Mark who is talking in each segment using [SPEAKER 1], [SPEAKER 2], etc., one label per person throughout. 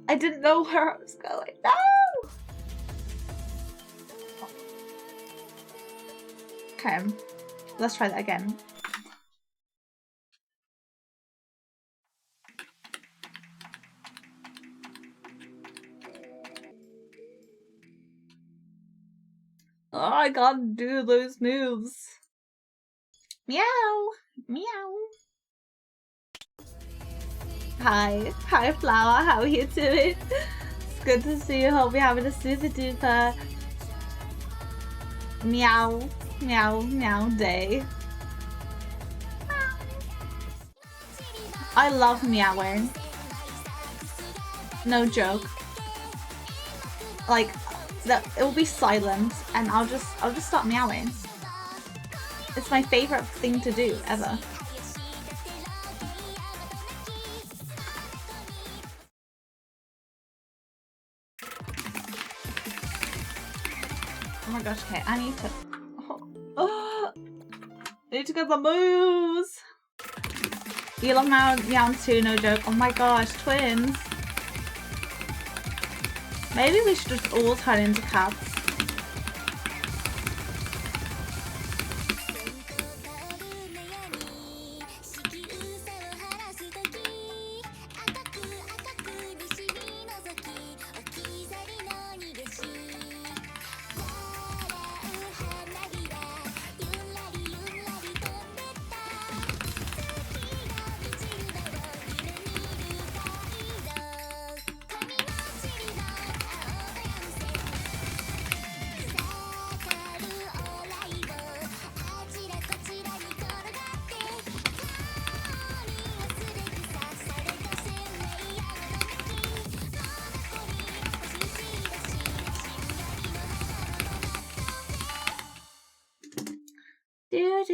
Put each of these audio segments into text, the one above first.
[SPEAKER 1] I didn't know where I was going. No! Okay, let's try that again. Oh, I can't do those moves. Meow! Meow! Hi. Hi, Flower. How are you doing? It's good to see you. Hope you're having a super duper meow, meow, meow day. I love meowing. No joke. Like, it will be silent and I'll just start meowing. It's my favorite thing to do ever. Oh my gosh, okay, I need to I need to get the moves. You love meowing too, no joke. Oh my gosh, twins. Maybe we should just all turn into cats.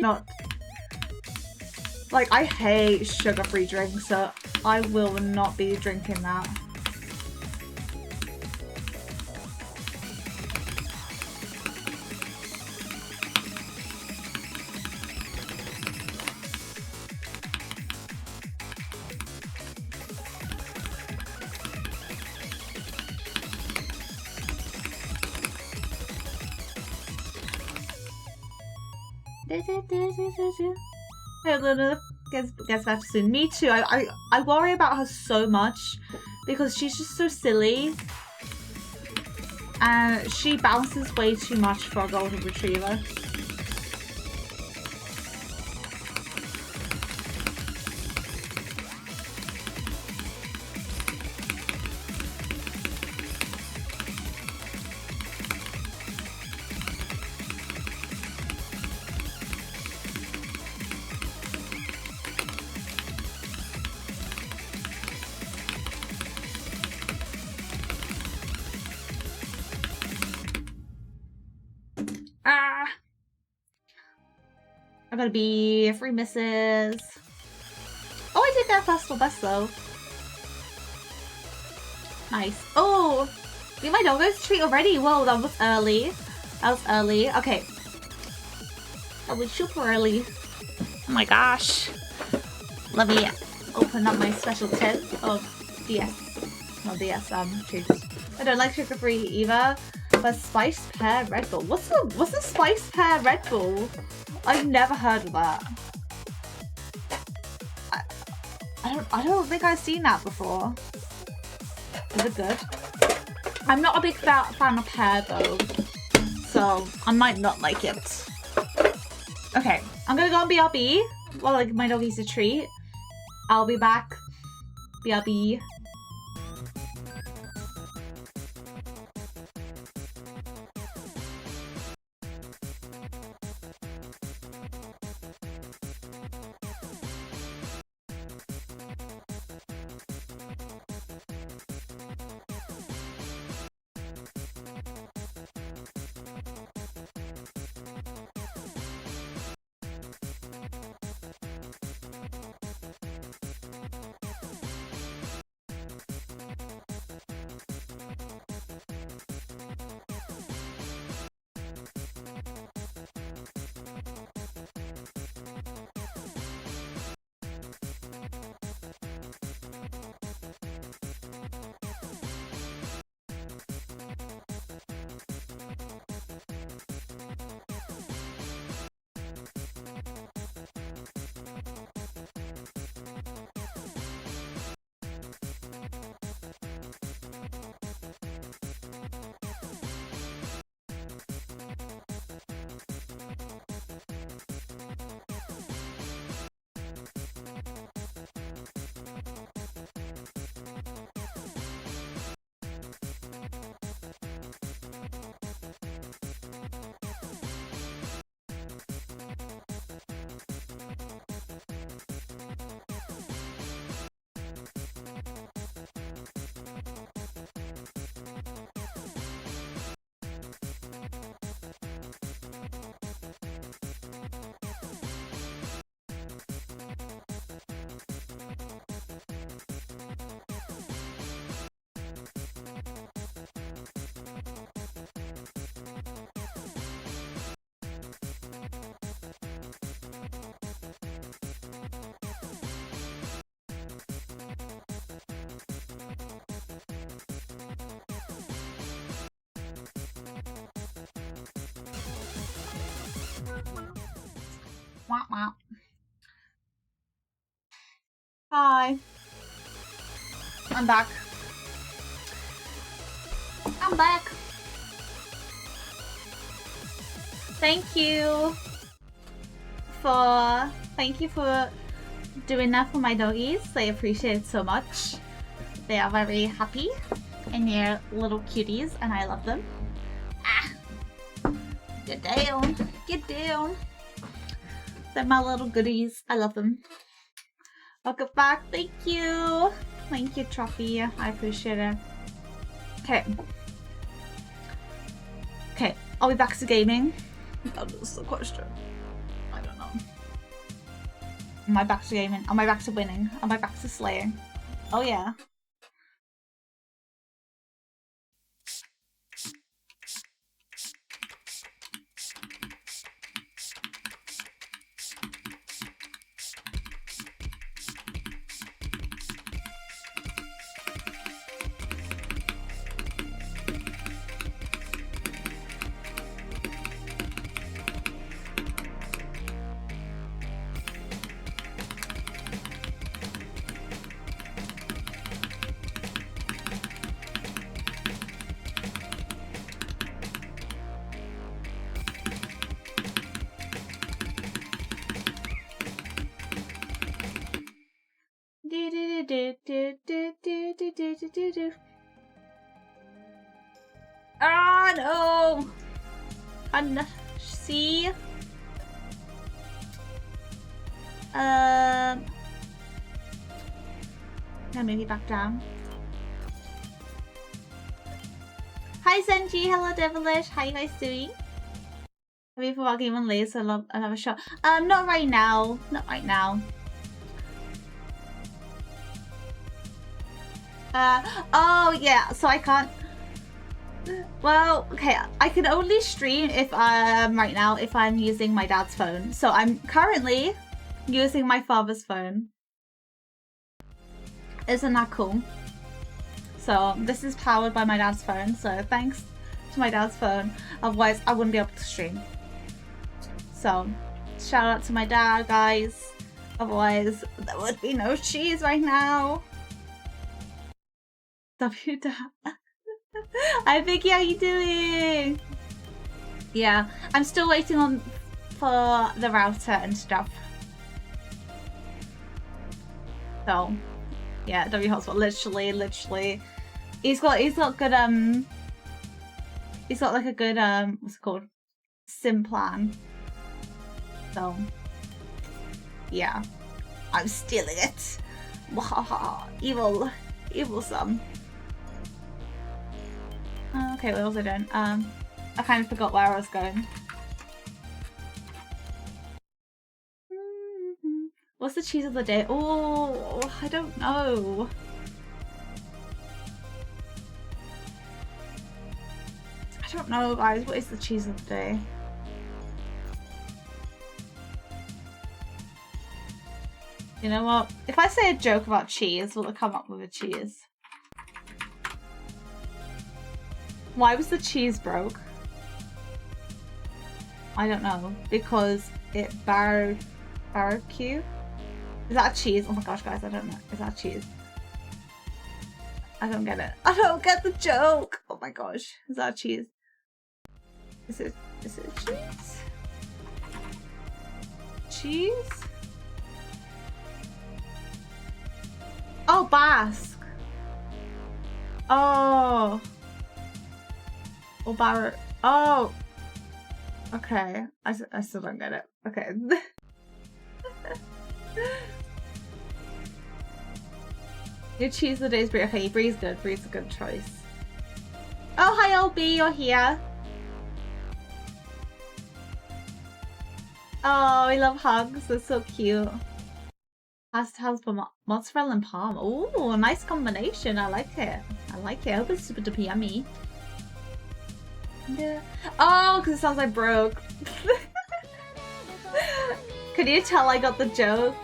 [SPEAKER 1] Not like I hate sugar-free drinks, so I will not be drinking that. Gets better soon. Me too. I worry about her so much because she's just so silly. And she bounces way too much for a golden retriever. I'm gonna be 3 misses. Oh, I did get festival best though. Nice. Oh, get my doggo's treat already. Whoa, that was early. That was early. Okay. That was super early. Oh my gosh. Let me open up my special tin of DS. Not DS, treats. I don't like sugar-free either. But Spice Pear Red Bull. What's the Spice Pear Red Bull? I've never heard of that. I don't think I've seen that before. Is it good? I'm not a big fan of pear though, so I might not like it. Okay, I'm gonna go on BRB while like my dog eats a treat. I'll be back. BRB. Wah, wah. Hi. I'm back. I'm back. Thank you for doing that for my doggies. I appreciate it so much. They are very happy and they're little cuties and I love them. Ah. Get down. Get down. They're my little goodies. I love them. Welcome back. Thank you. Thank you, Trophy. I appreciate it. Okay. Okay. Are we back to gaming? That was the question. I don't know. Am I back to gaming? Am I back to winning? Am I back to slaying? Oh yeah. Ah no! See? Now maybe back down. Hi Senji, hello Devilish, how you guys doing? Have you forgot Game on Lace? I love another show. Not right now. Not right now. Oh yeah, so I can't. Well, okay, I can only stream if right now if I'm using my dad's phone. So I'm currently using my father's phone. Isn't that cool? So this is powered by my dad's phone. So thanks to my dad's phone. Otherwise, I wouldn't be able to stream. So shout out to my dad, guys. Otherwise, there would be no cheese right now. W dad. Hi Vicky, how you doing? Yeah, I'm still waiting for the router and stuff. So yeah, W Hotspot, literally. He's got good he's got like a good what's it called? SIM plan. So yeah. I'm stealing it. Evil son. Okay, what was I doing? I kind of forgot where I was going. What's the cheese of the day? Oh, I don't know. I don't know, guys. What is the cheese of the day? You know what? If I say a joke about cheese, will it come up with a cheese? Why was the cheese broke? I don't know. Because it barbecue? Is that a cheese? Oh my gosh, guys, I don't know. Is that cheese? I don't get it. I don't get the joke. Oh my gosh. Is that a cheese? Is it cheese? Cheese? Oh, Basque. Oh. Or Barrett. Oh. Okay. I still don't get it. Okay. Your cheese of the day is Brie. Okay, Brie's good. Brie's a good choice. Oh, hi, LB. You're here. Oh, I love hugs. They're so cute. House mozzarella and palm. Oh, a nice combination. I like it. I hope it's super duper yummy. Yeah. Oh, because it sounds like broke. Could you tell I got the joke?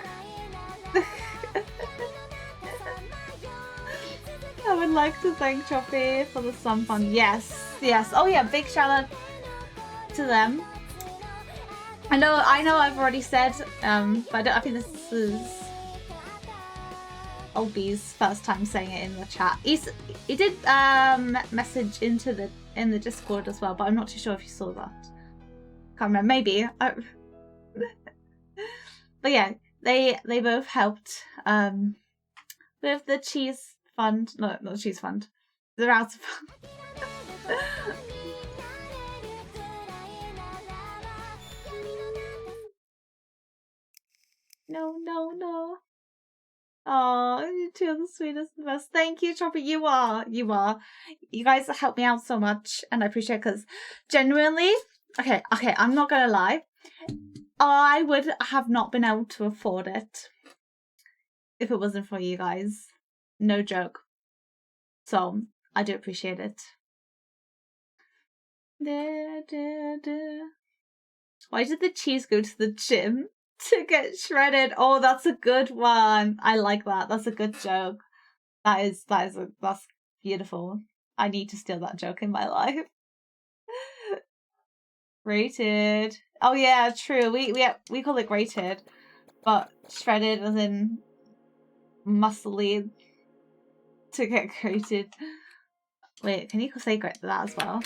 [SPEAKER 1] I would like to thank Choppy for the Sun Fund. Yes. Oh yeah, big shout out to them. I know I've already said, but I think this is Olby's first time saying it in the chat. He did message in the Discord as well, but I'm not too sure if you saw that. Can't remember. Maybe. But yeah, they both helped with the cheese fund. No, not the cheese fund. The router fund. No. Oh, you two are the sweetest and best. Thank you, Chopper. You are. You guys help me out so much, and I appreciate it because genuinely, okay, I'm not gonna lie. I would have not been able to afford it if it wasn't for you guys. No joke. So I do appreciate it. Why did the cheese go to the gym to get shredded? Oh, that's a good one. I like that. That's a good joke. That's beautiful. I need to steal that joke in my life. Grated. Oh yeah, true. We call it grated, but shredded as in muscly to get grated. Wait, can you say that as well?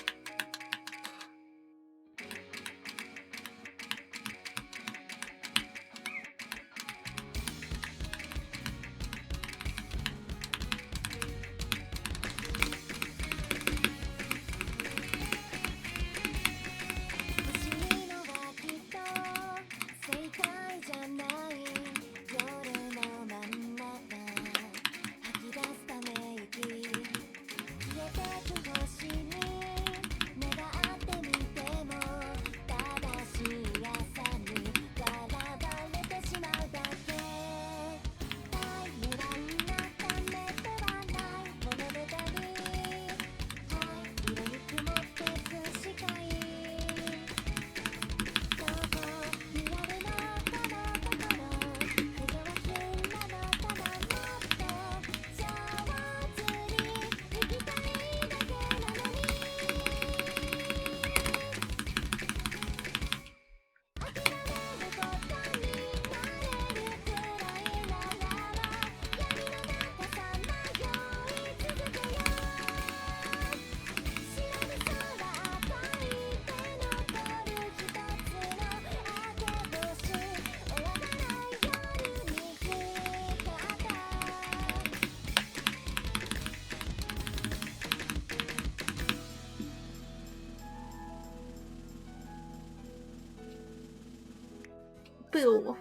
[SPEAKER 1] Boo.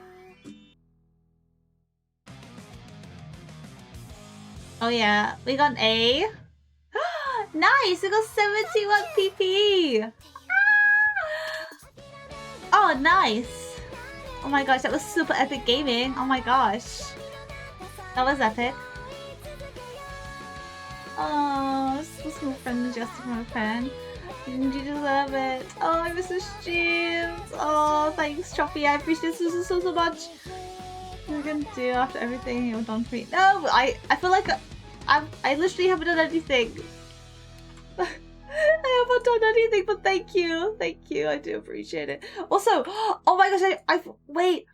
[SPEAKER 1] Oh yeah, we got an A. Nice, we got 71 PP. Oh, nice. Oh my gosh, that was super epic gaming. Oh my gosh. That was epic. Oh, so my friend Jessica, my friend. You deserve it. Oh, I miss the streams. Oh, thanks, Choppy. I appreciate this so much. What are you gonna do after everything you've done for me? No, I feel like I literally haven't done anything. I haven't done anything, but thank you. Thank you. I do appreciate it. Also, oh my gosh, wait.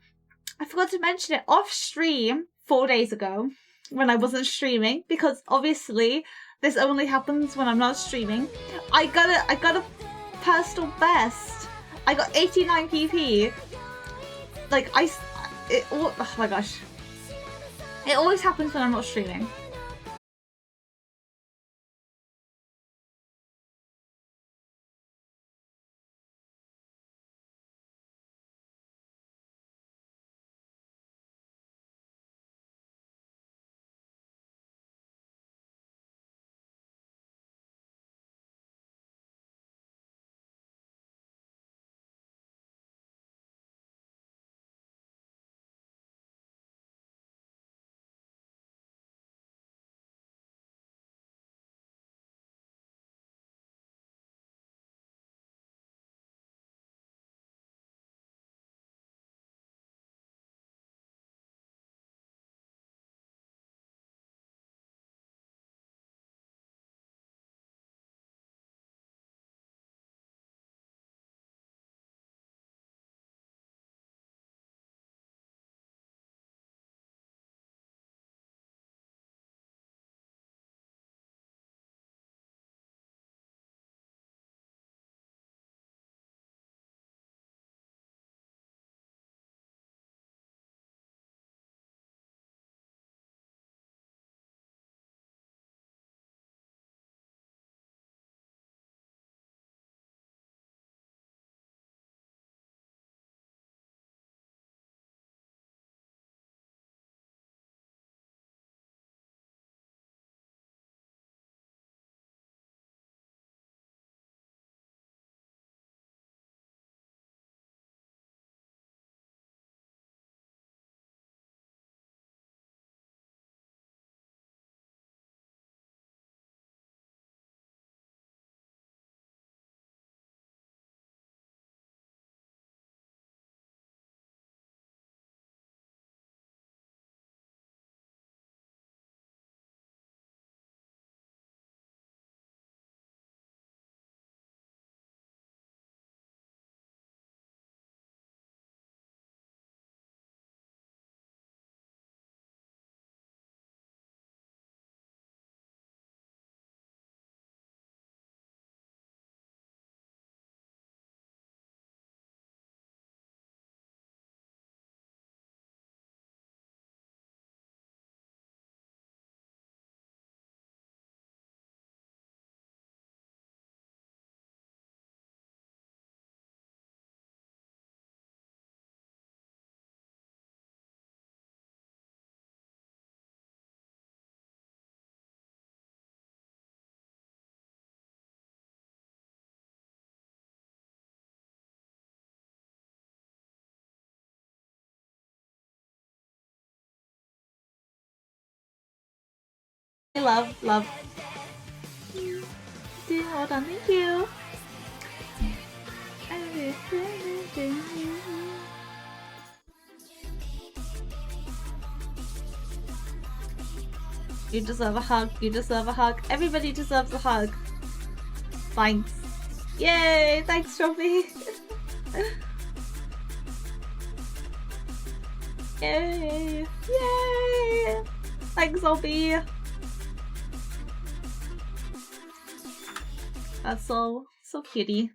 [SPEAKER 1] I forgot to mention it off stream 4 days ago when I wasn't streaming, because obviously this only happens when I'm not streaming. I got a personal best. I got 89 PP. Like oh my gosh. It always happens when I'm not streaming. Love, love. Hold on, thank you. You deserve a hug. You deserve a hug. Everybody deserves a hug. Thanks. Yay! Thanks, Trophy. Yay! Yay! Thanks, Obi. That's so cutie.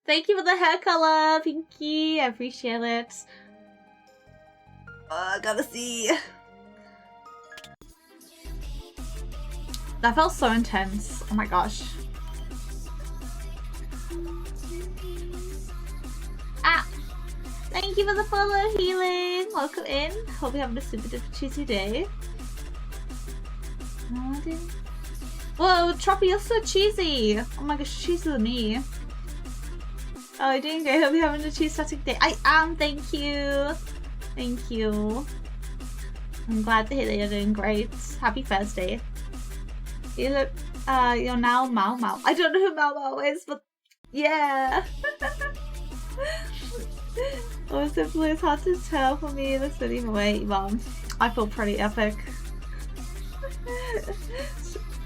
[SPEAKER 1] Thank you for the hair color, Pinky. I appreciate it. I gotta see. That felt so intense. Oh my gosh. Ah! Thank you for the follow, Healing. Welcome in. Hope you're having a super cheesy day. Whoa, Troppy, you're so cheesy. Oh my gosh, cheesier than me. Oh, I doing great. Hope you're having a cheese-tastic day. I am, thank you. Thank you. I'm glad to hear that you're doing great. Happy Thursday. You look, you're now Mau Mau. I don't know who Mau Mau is, but yeah. Oh, simply it's hard to tell for me. That's not even wait, Mom. I feel pretty epic.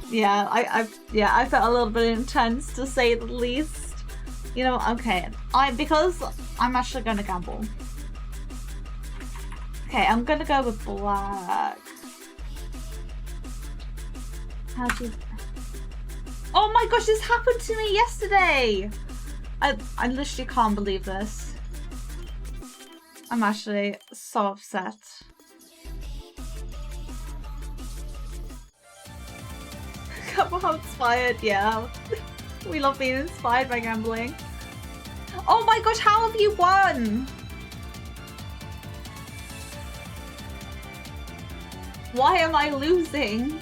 [SPEAKER 1] Yeah, I felt a little bit intense to say the least. You know, okay. Because I'm actually gonna gamble. Okay, I'm gonna go with black. How do you... Oh my gosh, this happened to me yesterday! I literally can't believe this. I'm actually so upset. Come on, inspired, yeah. We love being inspired by gambling. Oh my gosh, how have you won? Why am I losing?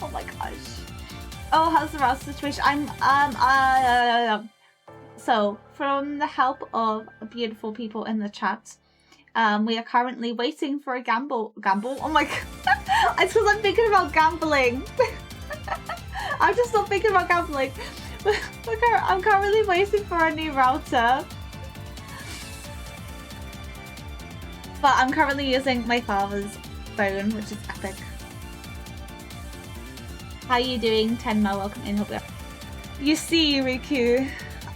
[SPEAKER 1] Oh my gosh. Oh, how's the Rouse situation? So, from the help of beautiful people in the chat, we are currently waiting for a gamble. Oh my god. It's because I'm thinking about gambling. I'm just not thinking about gambling. I'm currently waiting for a new router. But I'm currently using my father's phone, which is epic. How are you doing, Tenma? Welcome in. You see, Riku,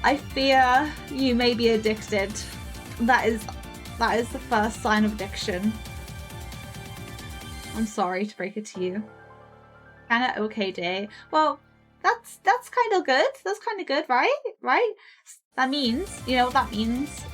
[SPEAKER 1] I fear you may be addicted. That is the first sign of addiction. I'm sorry to break it to you. Kinda okay day. Well, that's kind of good. That's kind of good, right? Right? That means, you know what that means?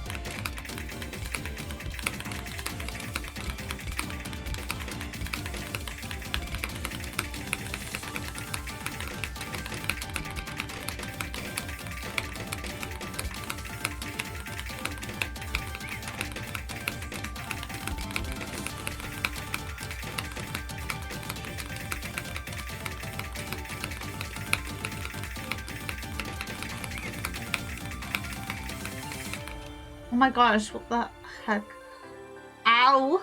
[SPEAKER 1] Oh my gosh, what the heck? Ow!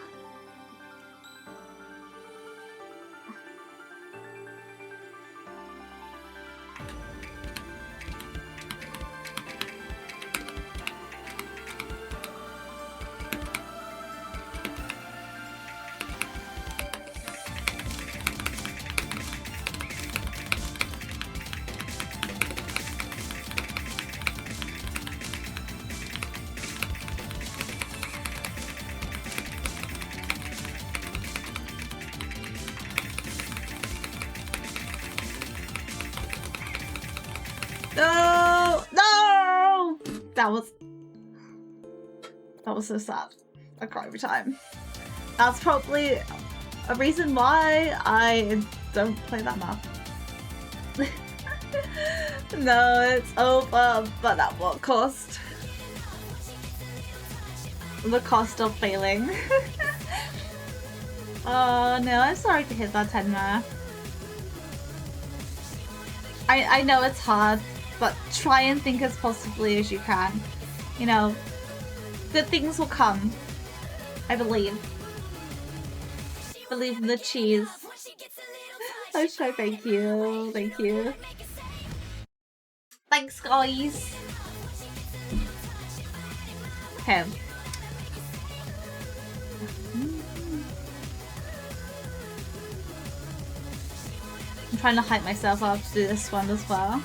[SPEAKER 1] No! No! That was so sad. I cry every time. That's probably a reason why I don't play that map. No, it's over, but at what cost? The cost of failing. Oh no, I'm sorry to hit that 10 there. I know it's hard, but try and think as positively as you can. You know, good things will come. I believe. Believe in the cheese. Oh, sure, thank you. Thank you. Thanks, guys. Okay. I'm trying to hype myself up to do this one as well.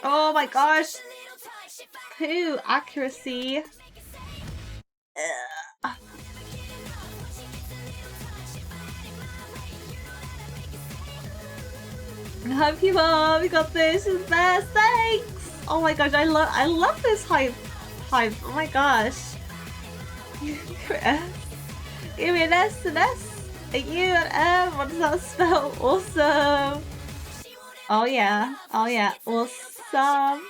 [SPEAKER 1] Oh my gosh. Poo accuracy. I hope you all, we got this, is best, thanks! Oh my gosh, I love this hype. Oh my gosh. Chris. Give me an S and S, a U and M, what does that spell? Awesome! Oh yeah, awesome!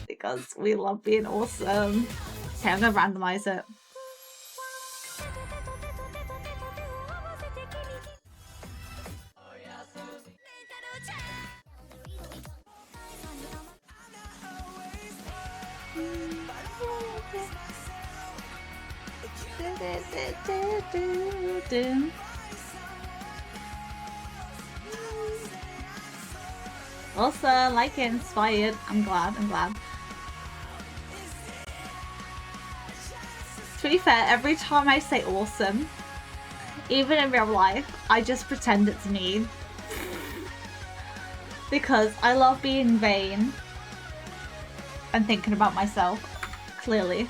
[SPEAKER 1] Because we love being awesome. Okay, I'm gonna randomize it. Also, like it, inspired. I'm glad. To be fair, every time I say awesome, even in real life, I just pretend it's me. Because I love being vain and thinking about myself, clearly.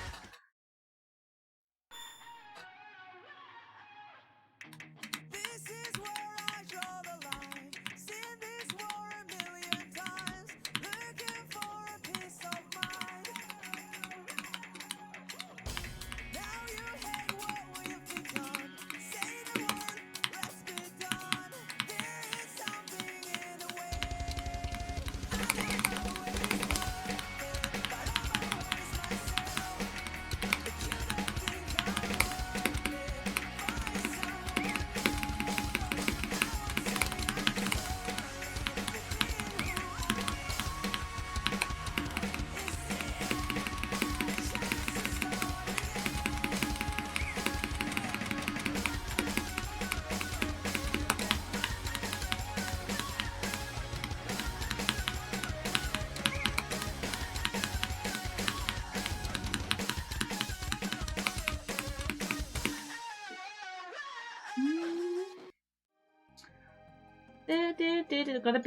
[SPEAKER 1] Gotta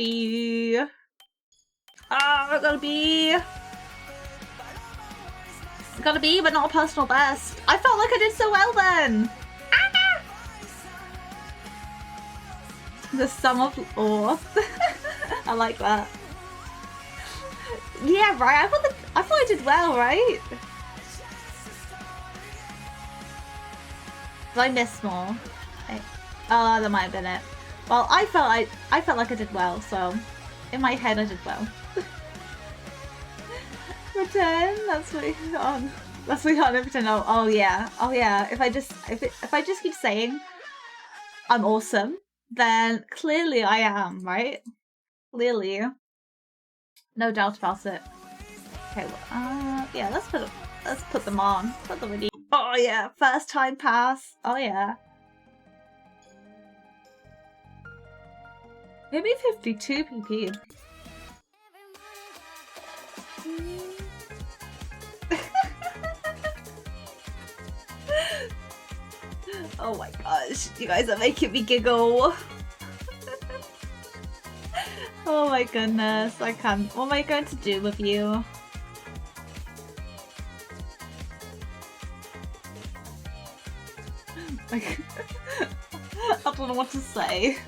[SPEAKER 1] be. Gotta be, but not a personal best. I felt like I did so well then. The sum of awe. I like that. Yeah, right. I thought I did well, right? Did I miss more? Oh, that might have been it. Well, I felt like I did well, so in my head I did well. Return, that's what you're on. That's we can't pretend. Oh yeah. Oh yeah. If I just keep saying I'm awesome, then clearly I am, right? Clearly. No doubt about it. Okay, well, yeah, let's put them on. Put them in. Oh yeah, first time pass. Oh yeah. Maybe 52 PP. Oh my gosh, you guys are making me giggle. Oh my goodness, I can't. What am I going to do with you? I don't know what to say.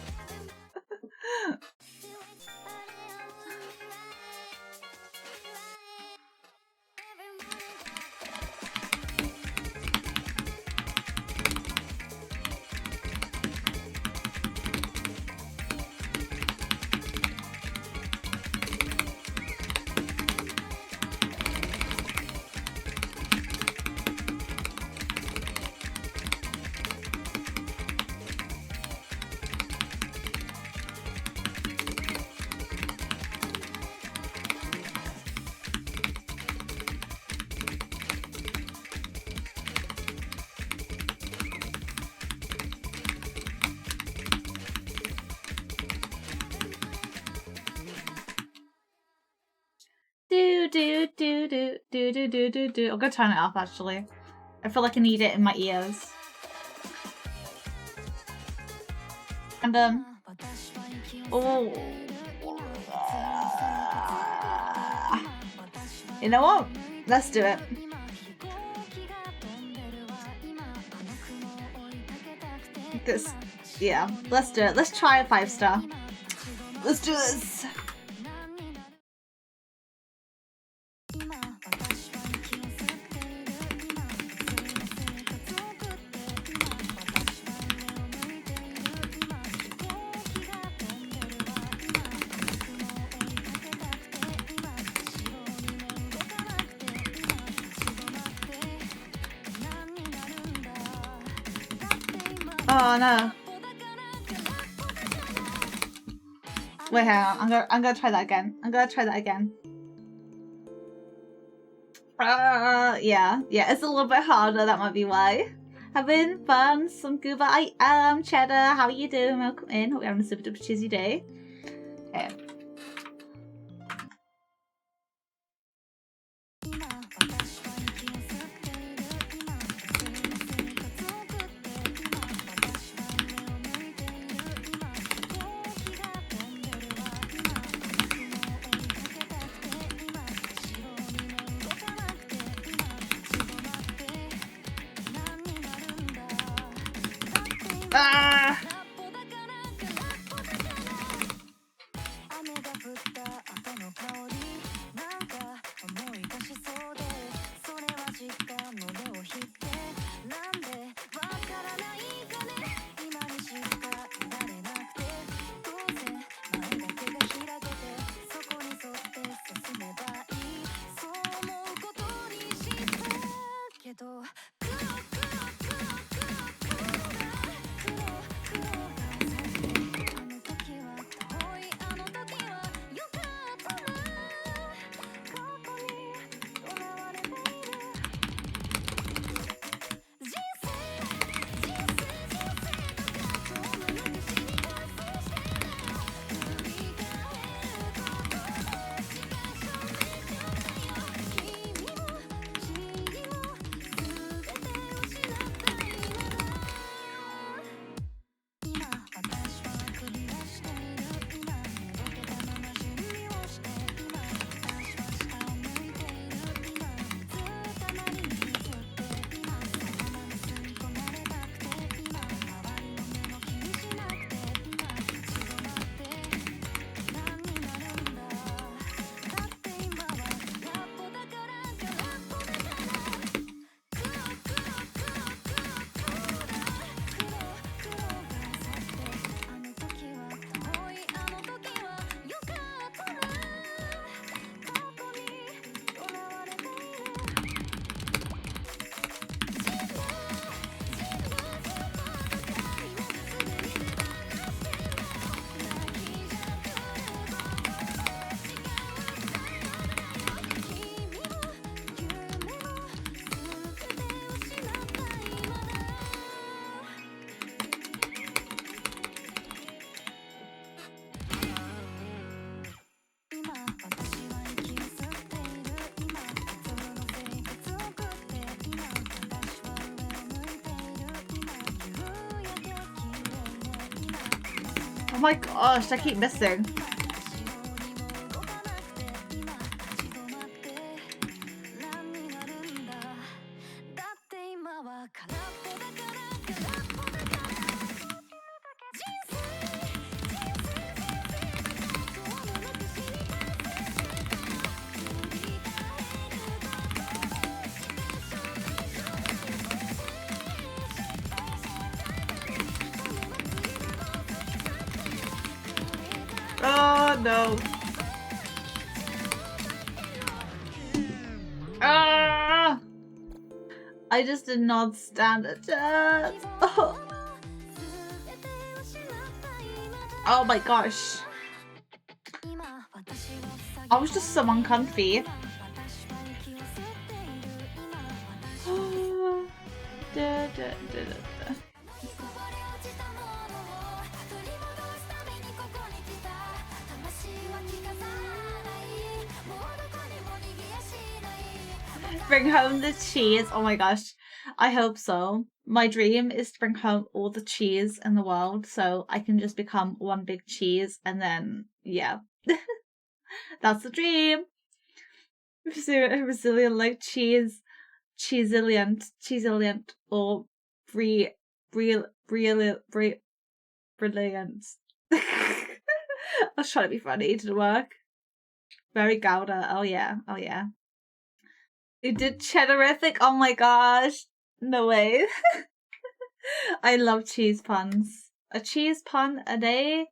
[SPEAKER 1] Do. I'm gonna turn it off actually. I feel like I need it in my ears. And oh, you know what? Let's do it. Yeah, let's do it. Let's try a 5-star. Let's do this. Oh no. Wait, hang on. I'm gonna try that again. Yeah, it's a little bit harder. That might be why. Having fun, some Gooba. I am Cheddar. How are you doing? Welcome in. Hope you're having a super duper cheesy day. Okay. my gosh, I keep missing. Oh no. Ah! I just did not stand a chance. Oh. Oh my gosh. I was just so uncomfy. Bring home the cheese. Oh my gosh. I hope so. My dream is to bring home all the cheese in the world so I can just become one big cheese and then, yeah. That's the dream. Resilient like cheese. Cheesilient, or brilliant. I was trying to be funny, it didn't work. Very Gouda. Oh yeah, oh yeah. You did cheddarific? Oh my gosh. No way. I love cheese puns. A cheese pun a day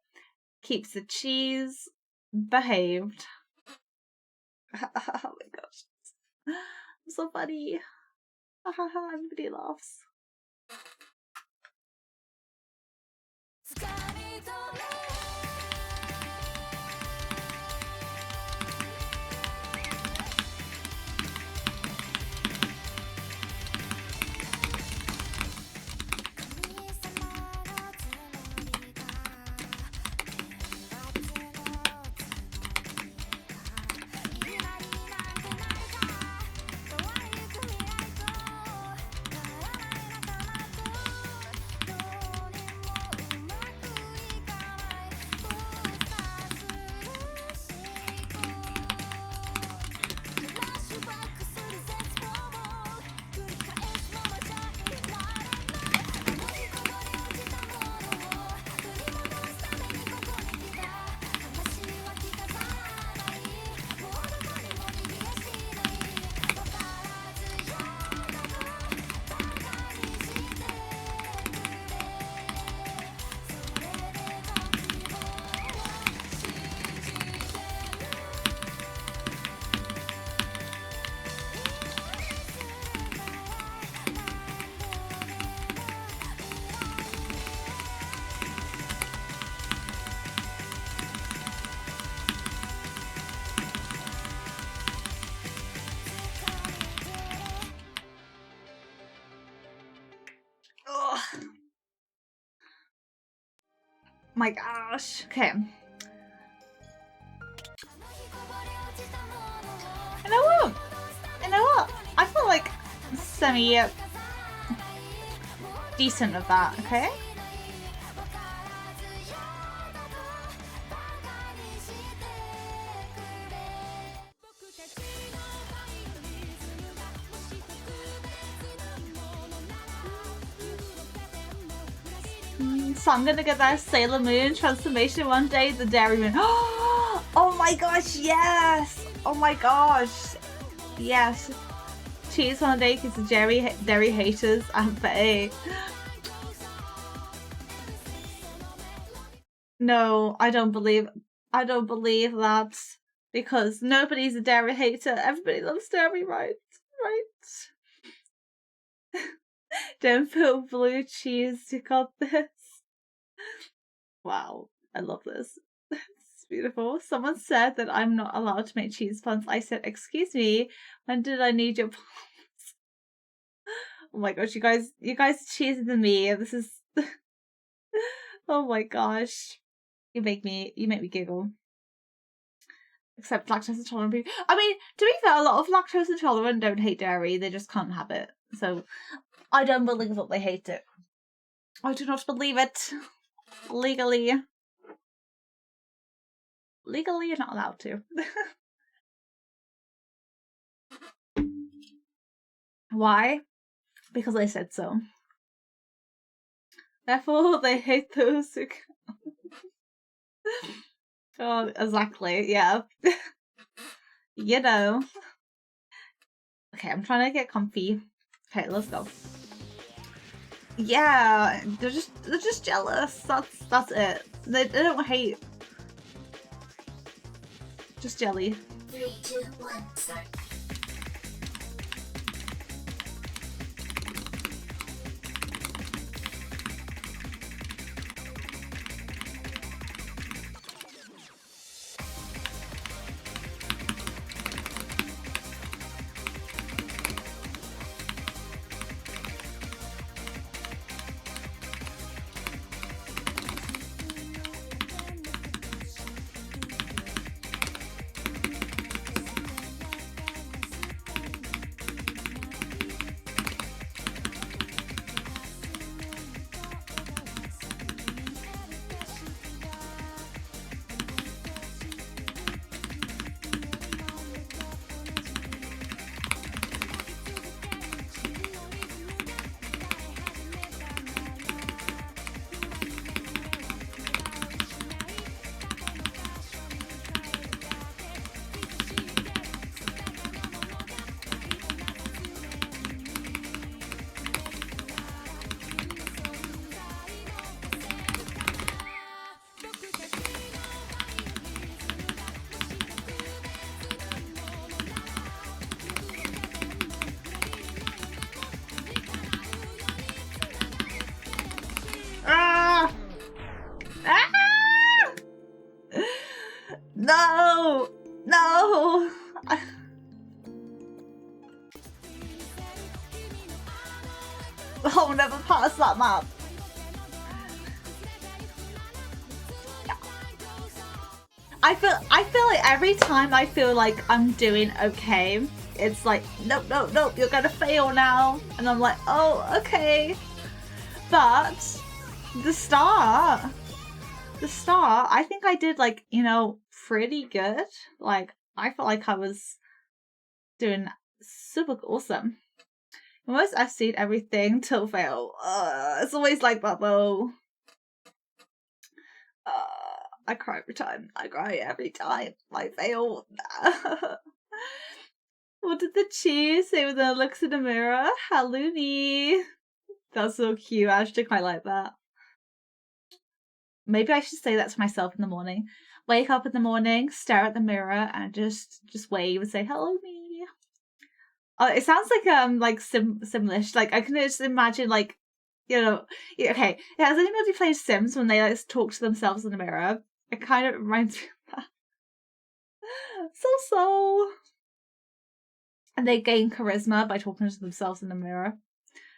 [SPEAKER 1] keeps the cheese behaved. Oh my gosh. I'm so funny. Everybody laughs. My gosh. Okay. You know what? I feel like semi decent of that, okay? So I'm gonna get that Sailor Moon transformation one day, the Dairy Moon. Oh my gosh, yes! Oh my gosh, yes. Cheese on a day because the dairy haters and Bay. No, I don't believe that, because nobody's a dairy hater. Everybody loves dairy, right? Don't feel blue cheese. You got this. Wow, I love this. It's beautiful. Someone said that I'm not allowed to make cheese puns. I said, excuse me, when did I need your puns? Oh my gosh, you guys are cheesier than me. This is oh my gosh. You make me giggle. Except lactose intolerant people. I mean, to be fair, a lot of lactose intolerant don't hate dairy, they just can't have it. So I don't believe that they hate it. I do not believe it. Legally. legally you're not allowed to. Why? Because I said so. Therefore, they hate those who... Oh, exactly, yeah. You know. Okay, I'm trying to get comfy. Okay, let's go. Yeah, they're just jealous. That's it. They don't hate. Just jelly.
[SPEAKER 2] 3, 2, 1, start.
[SPEAKER 1] Ah! Ah! No! No! I'll never pass that map. I feel like every time I feel like I'm doing okay, it's like, nope, nope, nope, you're gonna fail now. And I'm like, oh, okay. But the start, I think I did like, you know, pretty good. Like, I felt like I was doing super awesome. Most I've seen everything till fail. It's always like that though. I cry every time. I cry every time I fail. What did the cheese say when it looks in the mirror? Halloumi. That's so cute. I actually quite like that. Maybe I should say that to myself in the morning. Wake up in the morning, stare at the mirror, and just wave and say hello me. It sounds like Simlish. Like I can just imagine like, you know, okay. Has anybody played Sims when they like talk to themselves in the mirror? It kind of reminds me of that. So. And they gain charisma by talking to themselves in the mirror.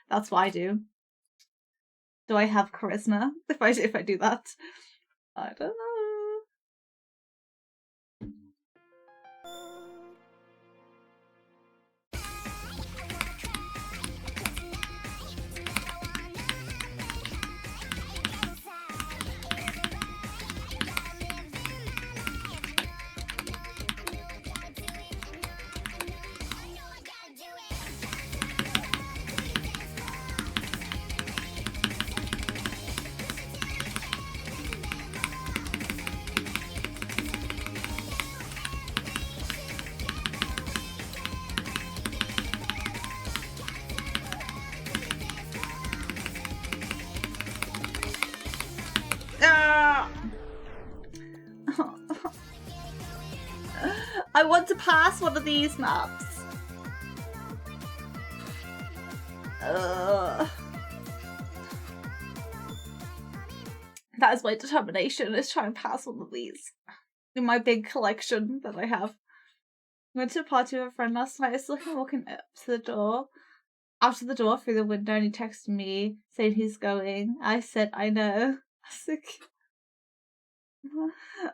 [SPEAKER 1] That's what I do. Do I have charisma if I do that? I don't know. I want to pass one of these maps. That is my determination, is try and pass one of these. In my big collection that I have. I went to a party with a friend last night. I saw him walking up to the door. Out of the door through the window, and he texted me saying he's going. I said, I know.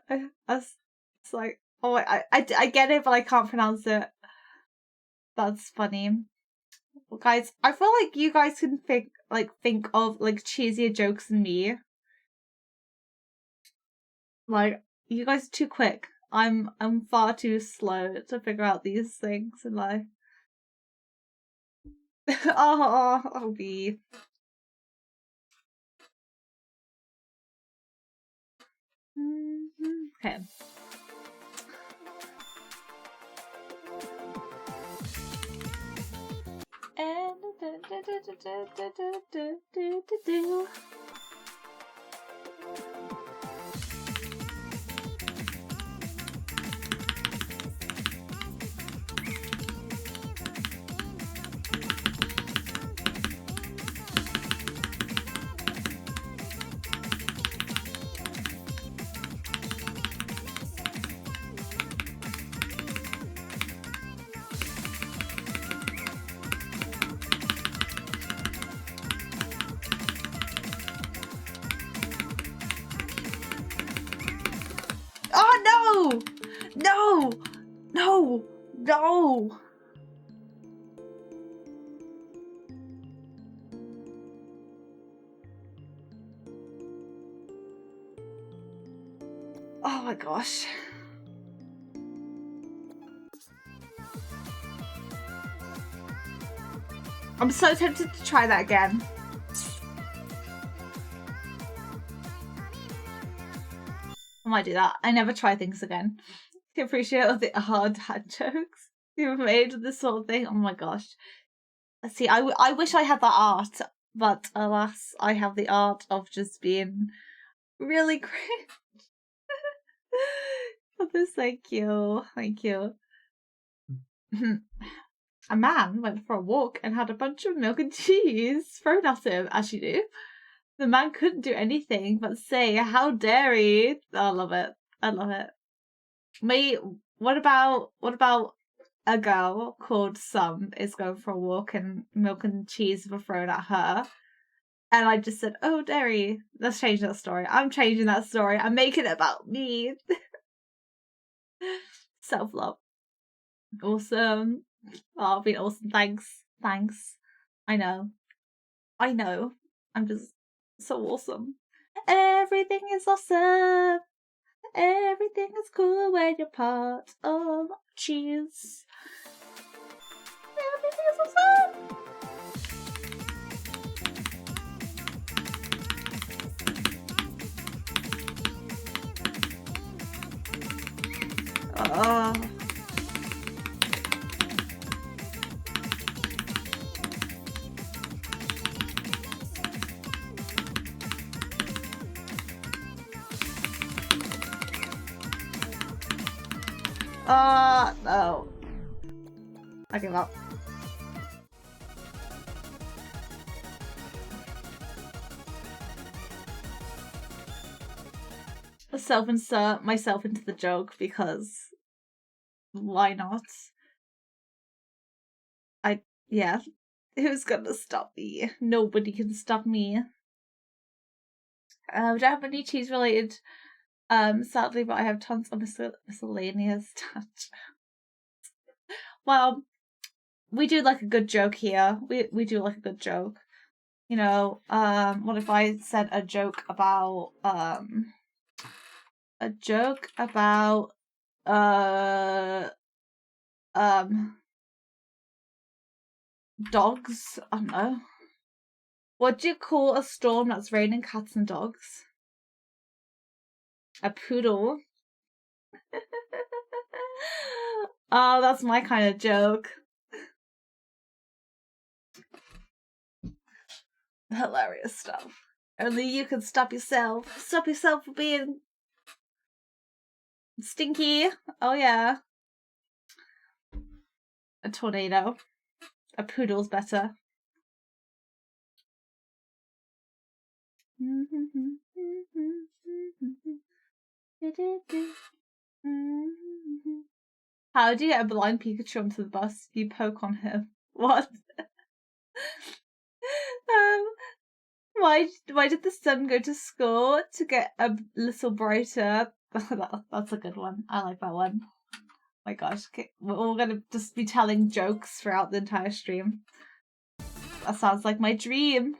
[SPEAKER 1] I was like, oh, I get it, but I can't pronounce it. That's funny. Well, guys, I feel like you guys can think of like cheesier jokes than me. Like, You guys are too quick. I'm far too slow to figure out these things in life. Oh, B. Okay. Oh no! No! No! Oh my gosh. I'm so tempted to try that again. I might do that. I never try things again. I appreciate all the hard dad jokes you've made with this sort of thing. Oh my gosh. See, I wish I had that art, but alas, I have the art of just being really cringe. This, thank you. Thank you. A man went for a walk and had a bunch of milk and cheese thrown at him, as you do. The man couldn't do anything but say, "How dare he?" I love it. I love it. Wait, what about a girl called Sum is going for a walk and milk and cheese were thrown at her? And I just said, "Oh, dairy." Let's change that story. I'm changing that story. I'm making it about me. Self-love. Awesome. Oh, been awesome. Thanks. I know. I'm just so awesome. Everything is awesome. Everything is cool when you're part of cheese. Everything is awesome. No. I give up. Self-insert myself into the joke because why not? Yeah. Who's gonna stop me? Nobody can stop me. I don't have any cheese related sadly, but I have tons of miscellaneous touch. Well, we do like a good joke here. We do like a good joke. You know, what if I said a joke about dogs? I don't know. What do you call a storm that's raining cats and dogs? A poodle. Oh, that's my kind of joke. Hilarious stuff. Only you can stop yourself. Stop yourself from being stinky. Oh yeah. A tornado. A poodle's better. How do you get a blind Pikachu onto the bus? You poke on him. What? Why did the sun go to school? To get a little brighter. That's a good one. I like that one. Oh my gosh. Okay. We're all gonna just be telling jokes throughout the entire stream. That sounds like my dream.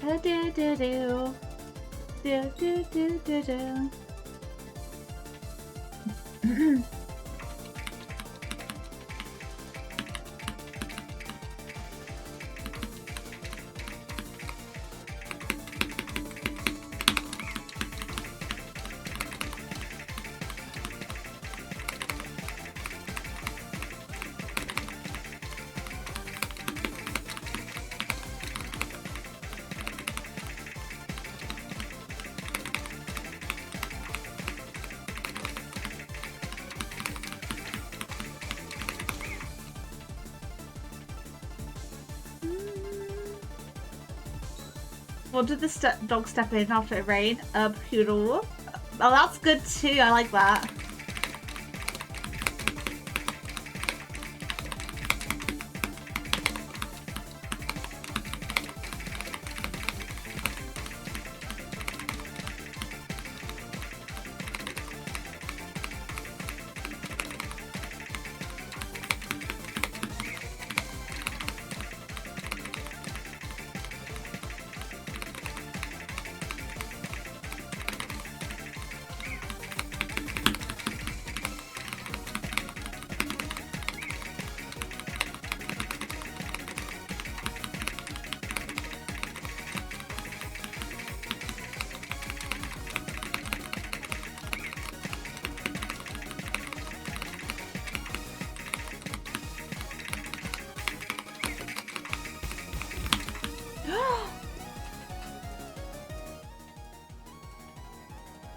[SPEAKER 1] Do do do do. Do do do do do. What did the dog step in after it rained? A poodle. Oh, that's good too. I like that.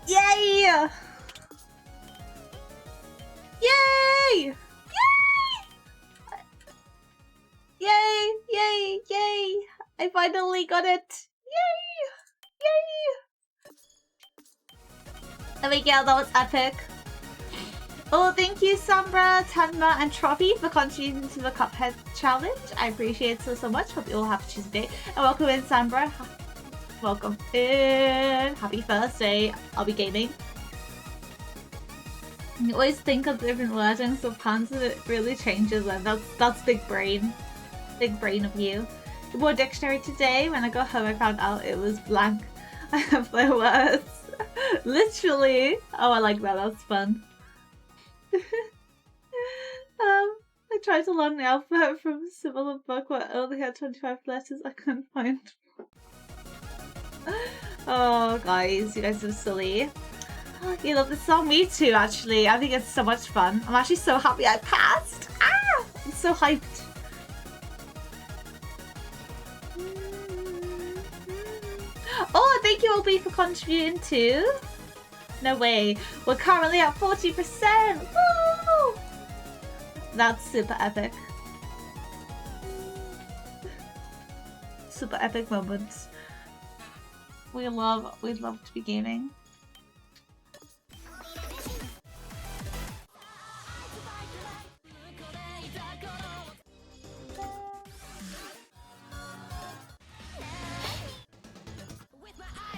[SPEAKER 1] Yay! Yay! Yay! Yay! Yay! Yay! I finally got it! Yay! Yay! There we go, that was epic. Oh, thank you, Sombra, Tanma, and Trophy for contributing to the Cuphead challenge. I appreciate it so much. Hope you all have a Tuesday. And welcome in, Sombra. Welcome in. Happy Thursday. I'll be gaming. You always think of different wordings of puns and it really changes them. That's big brain. Big brain of you. The word dictionary today. When I got home I found out it was blank. I have no words. Literally. Oh, I like that. That's fun. I tried to learn the alphabet from a similar book where I only had 25 letters. I couldn't find. Oh, guys, you guys are silly. Oh, you love this song? Me too, actually. I think it's so much fun. I'm actually so happy I passed. Ah! I'm so hyped. Oh, thank you, OB, for contributing too. No way. We're currently at 40%. Woo! That's super epic. Super epic moments. We'd love to be gaming.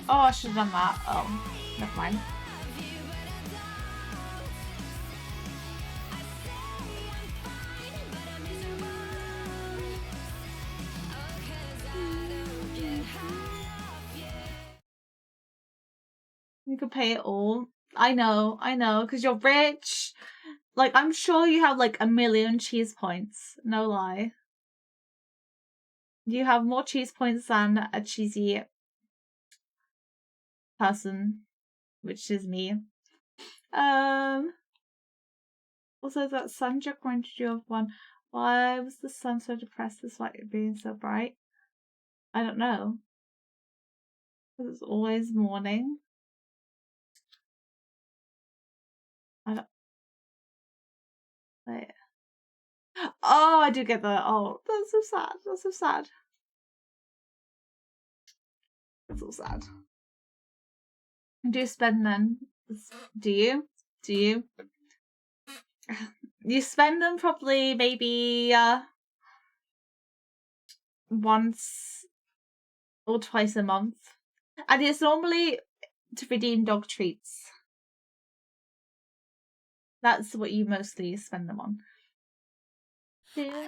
[SPEAKER 1] Oh, I should have done that. Oh, never mind. You could pay it all. I know, because you're rich. Like, I'm sure you have like 1 million cheese points. No lie. You have more cheese points than a cheesy person, which is me. Also, that sun joke reminded you of one. Why was the sun so depressed despite it being so bright? I don't know. Because it's always morning. I don't. Wait. Oh, I do get that. Oh, that's so sad. That's so sad. That's so sad. Do you spend then? Do you? Do you? You spend them probably maybe once or twice a month. And it's normally to redeem dog treats. That's what you mostly spend them on. Yeah.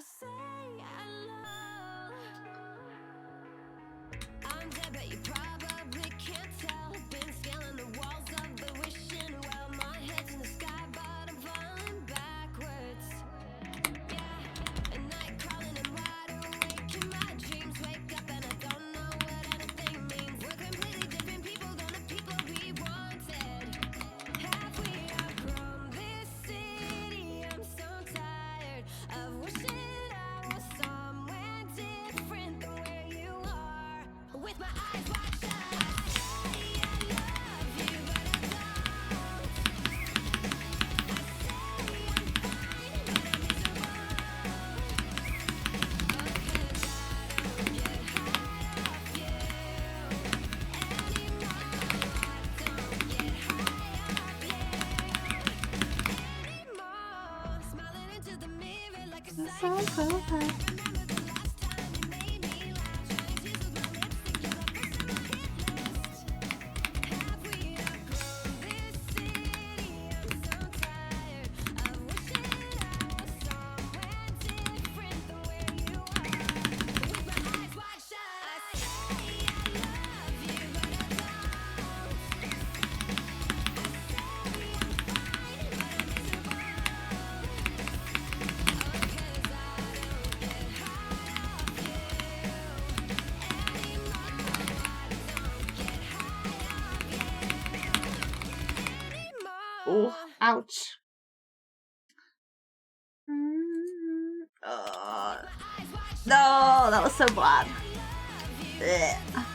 [SPEAKER 1] Oh, ouch. No, that was so bad. Ugh.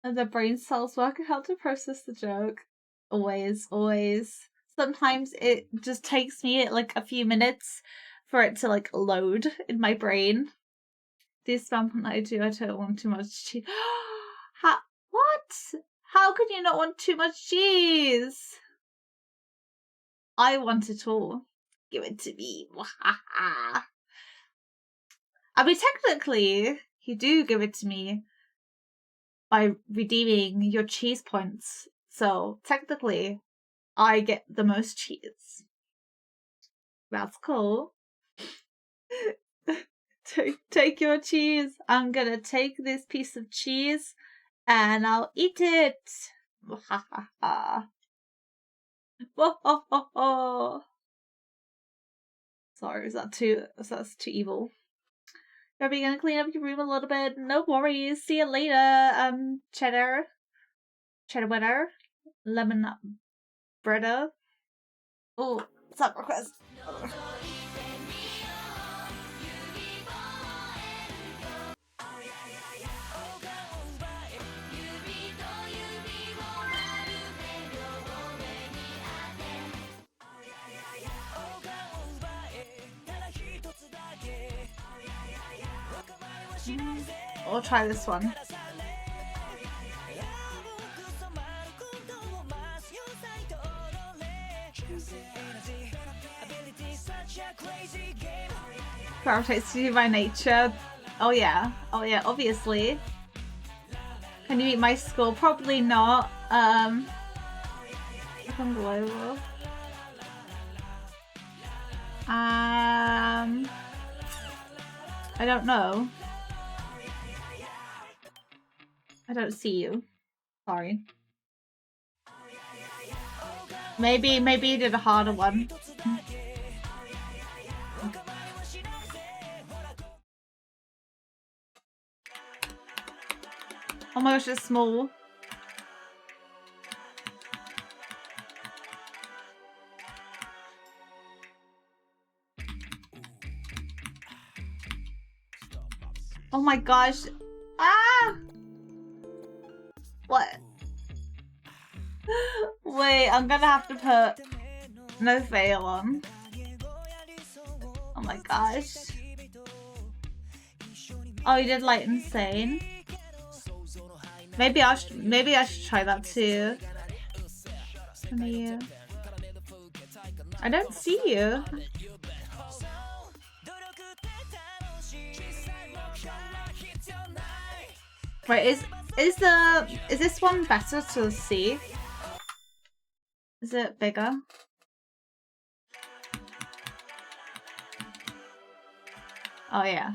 [SPEAKER 1] And the brain cells work out to process the joke. Always, always. Sometimes it just takes me like a few minutes for it to like load in my brain. This one I don't want too much cheese. What? How could you not want too much cheese? I want it all. Give it to me. I mean, technically, you do give it to me by redeeming your cheese points. So, technically, I get the most cheese. That's cool. Take your cheese. I'm gonna take this piece of cheese and I'll eat it. Sorry, that's too evil. Are we gonna clean up your room a little bit? No worries. See you later, cheddar winner, lemon breader. Oh, sub request. I'll try this one. Gravitates to you by nature. Oh yeah, obviously. Can you eat my skull? Probably not. Global. I don't know. I don't see you. Sorry. Maybe you did a harder one. Oh my gosh, it's small. Oh my gosh. Ah! What? Wait, I'm gonna have to put no fail on. Oh my gosh. Oh, you did like insane. Maybe I should try that too. I don't see you. Wait, is this one better to see? Is it bigger? Oh yeah.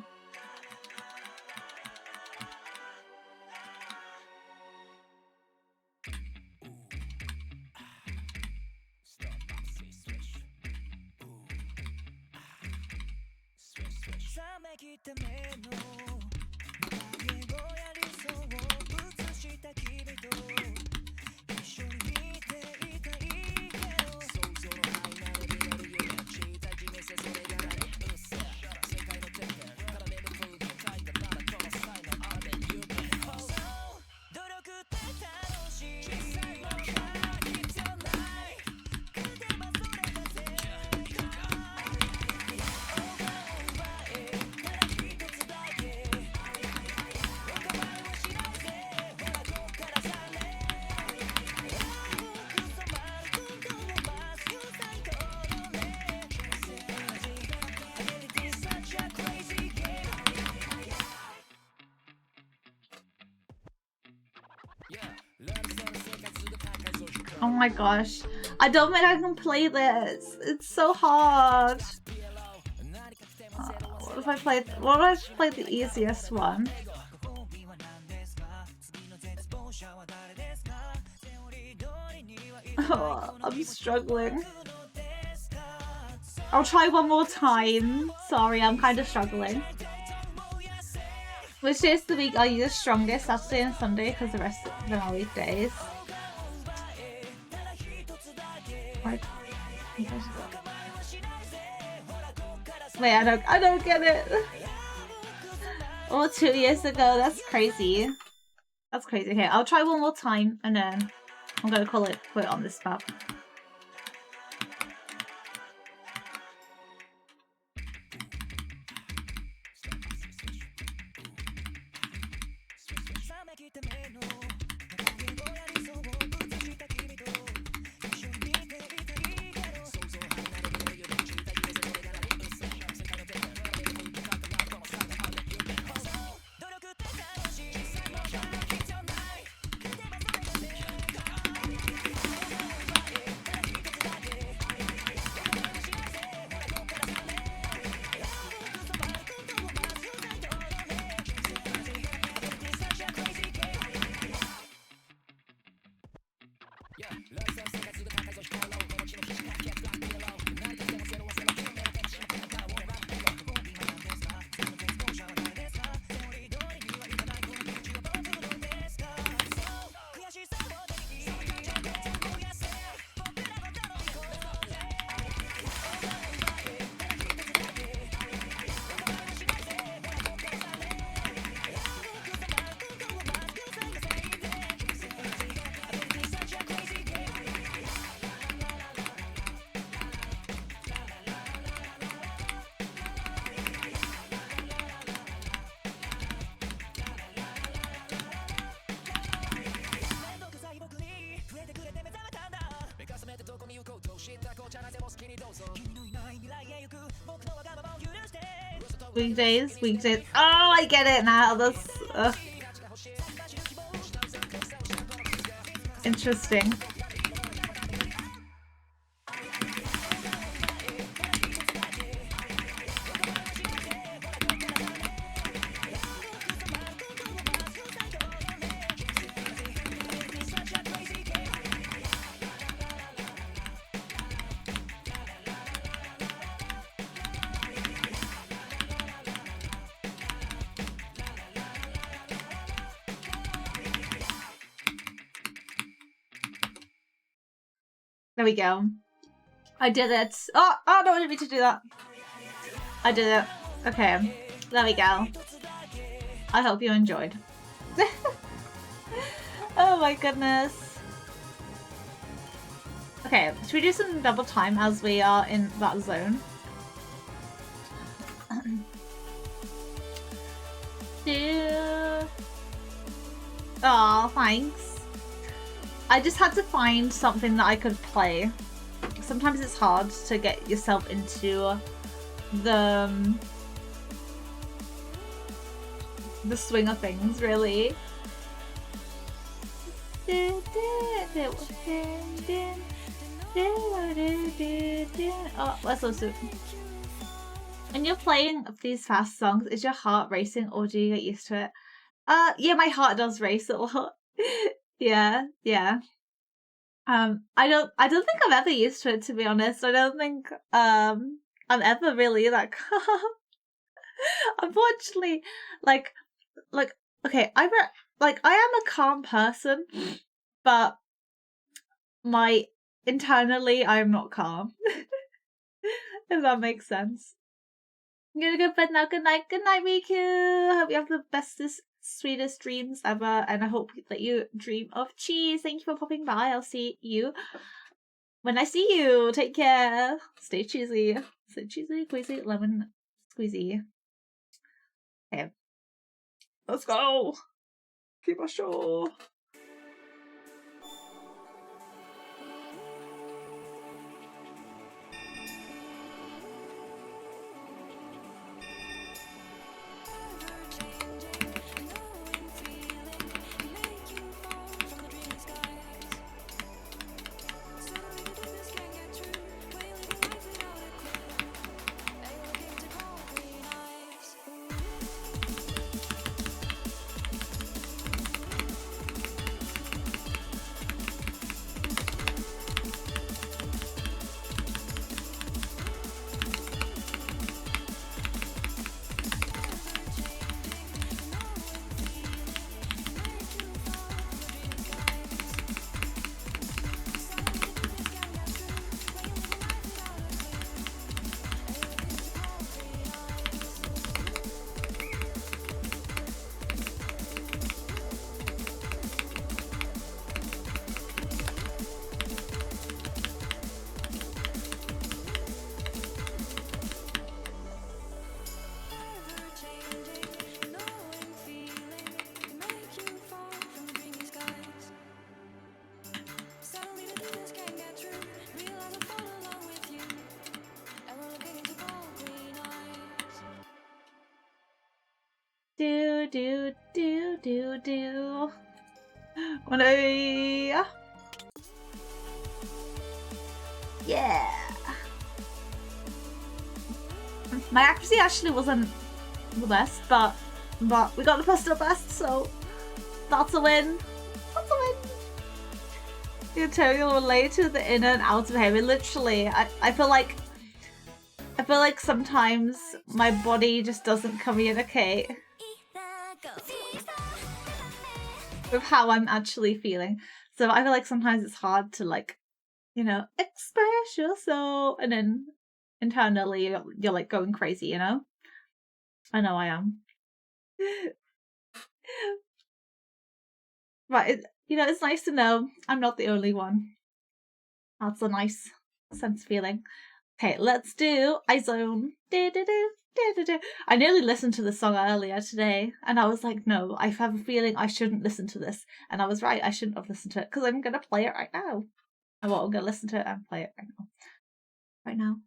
[SPEAKER 1] Oh my gosh. I don't think I can play this. It's so hard. What if I played the easiest one? Oh, I'm struggling. I'll try one more time. Sorry, I'm kind of struggling. Which days of the week are you the strongest? Saturday and Sunday, because the rest of them are weekdays. Wait, I don't get it. Oh, 2 years ago. That's crazy. That's crazy. Okay, I'll try one more time and then I'm gonna call it quit on this map. Weekdays. Oh, I get it now. That's interesting. There we go. I did it. Oh, I don't want me to do that. I did it. Okay, there we go. I hope you enjoyed. Oh my goodness. Okay, should we do some double time as we are in that zone? Oh, thanks. I just had to find something that I could play. Sometimes it's hard to get yourself into the swing of things, really. Oh, let's listen. When you're playing these fast songs, is your heart racing or do you get used to it? Yeah, my heart does race a lot. Yeah. I don't think I'm ever used to it, to be honest. I don't think I'm ever really like unfortunately like okay, I am a calm person, but internally I'm not calm. If that makes sense. I'm gonna go to bed now. Good night, Riku. Hope you have the bestest, sweetest dreams ever, and I hope that you dream of cheese. Thank you for popping by. I'll see you when I see you. Take care. Stay cheesy. Stay cheesy, queasy, lemon squeezy. Okay. Let's go. Keep us show. do do do do. Oh no! Yeah. My accuracy actually wasn't the best, but we got the personal best, so that's a win. That's a win. The integral relate to the inner and outer heaven. Literally, I feel like sometimes my body just doesn't communicate with how I'm actually feeling. So I feel like sometimes it's hard to, like, you know, express yourself, and then internally you're like going crazy, you know? I know I am. But you know, it's nice to know I'm not the only one. That's a nice sense of feeling. Okay, let's do iZone. I nearly listened to the song earlier today, and I was like, no, I have a feeling I shouldn't listen to this. And I was right, I shouldn't have listened to it, because I'm going to play it right now. Well, I'm going to listen to it and play it right now. Right now.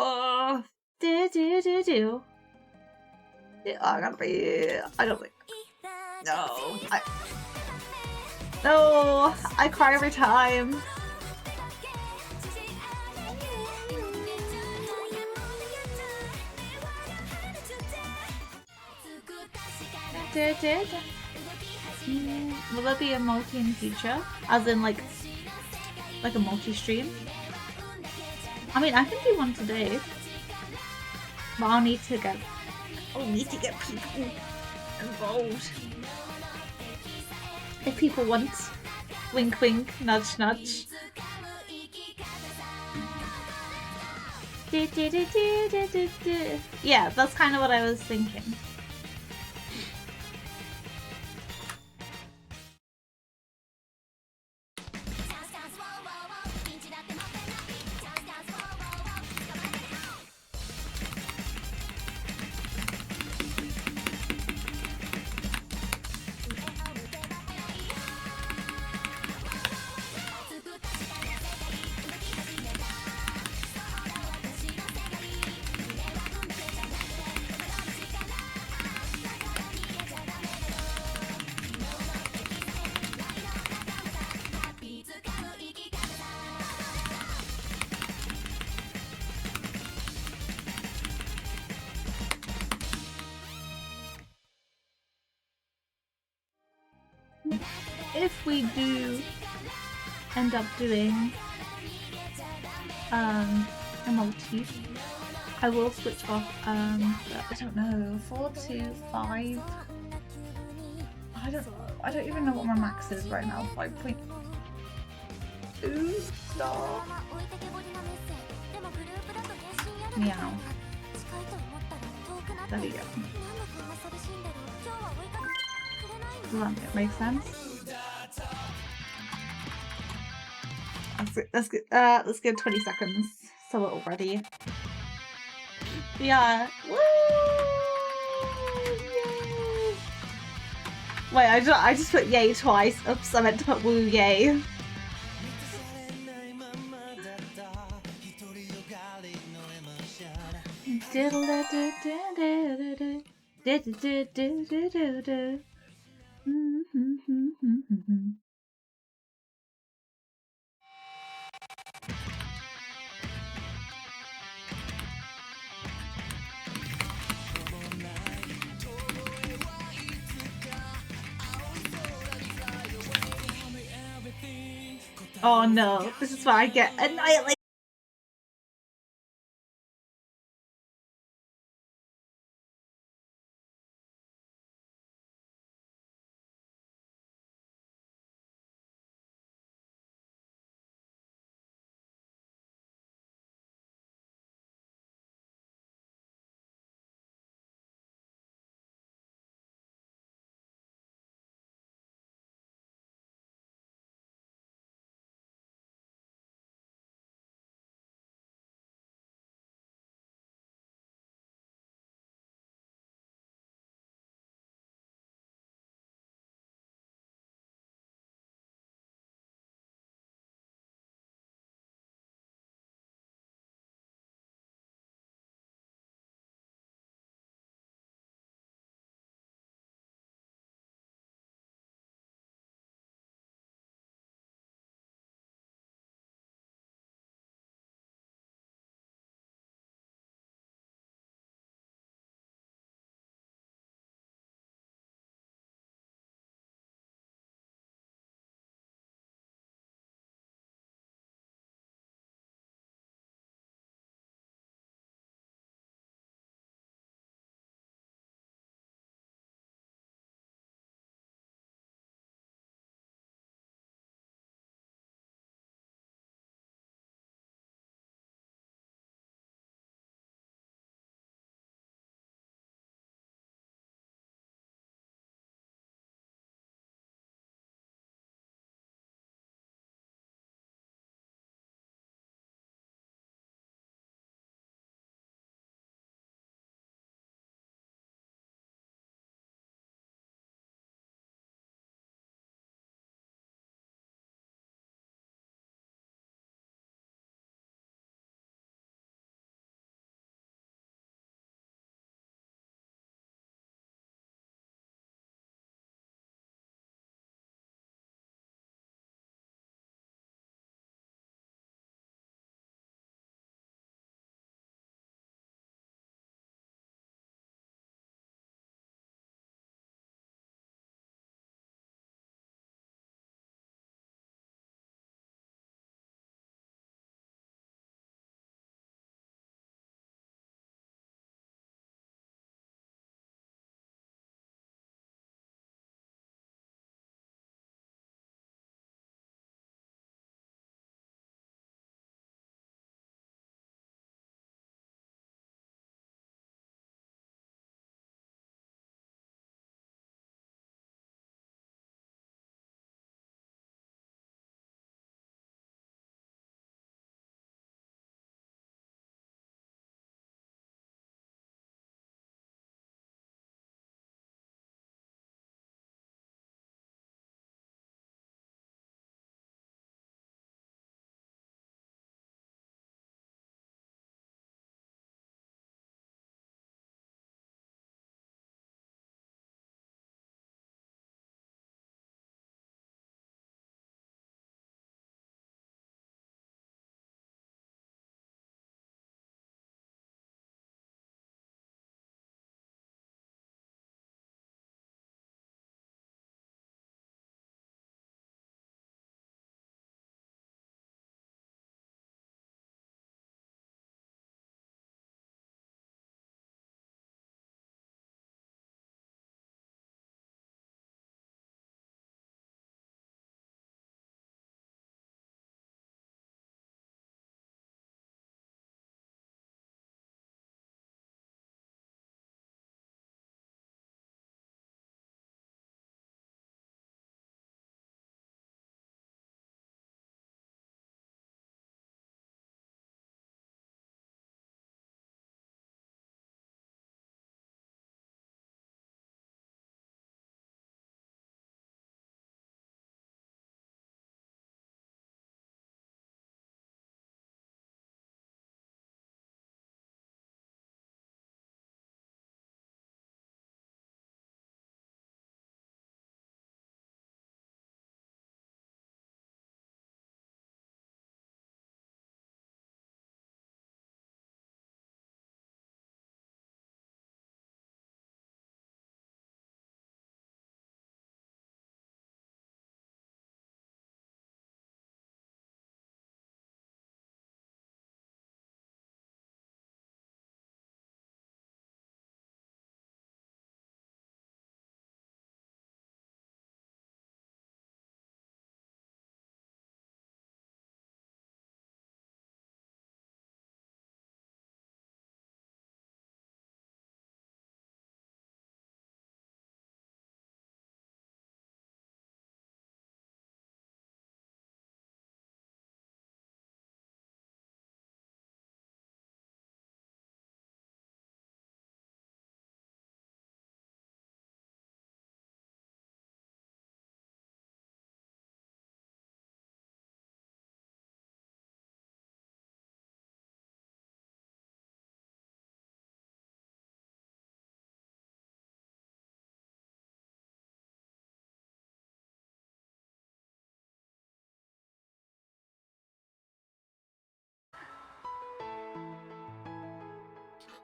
[SPEAKER 1] Oh, do. I gotta be. No, I cry every time. Will there be a multi in the future? As in, like a multi-stream? I mean, I can do one today, but I'll need to get people involved. If people want, wink wink, nudge nudge. Yeah, that's kind of what I was thinking. If we do end up doing a multi, I will switch off, but I don't know, 425. I don't even know what my max is right now. 5.2 star. Meow. There we go. Does that make sense? Let's go 20 seconds so we're all ready. Yeah. Woo! Yay! Wait, I just put yay twice. Oops, I meant to put woo yay. Oh no, this is where I get annihilated.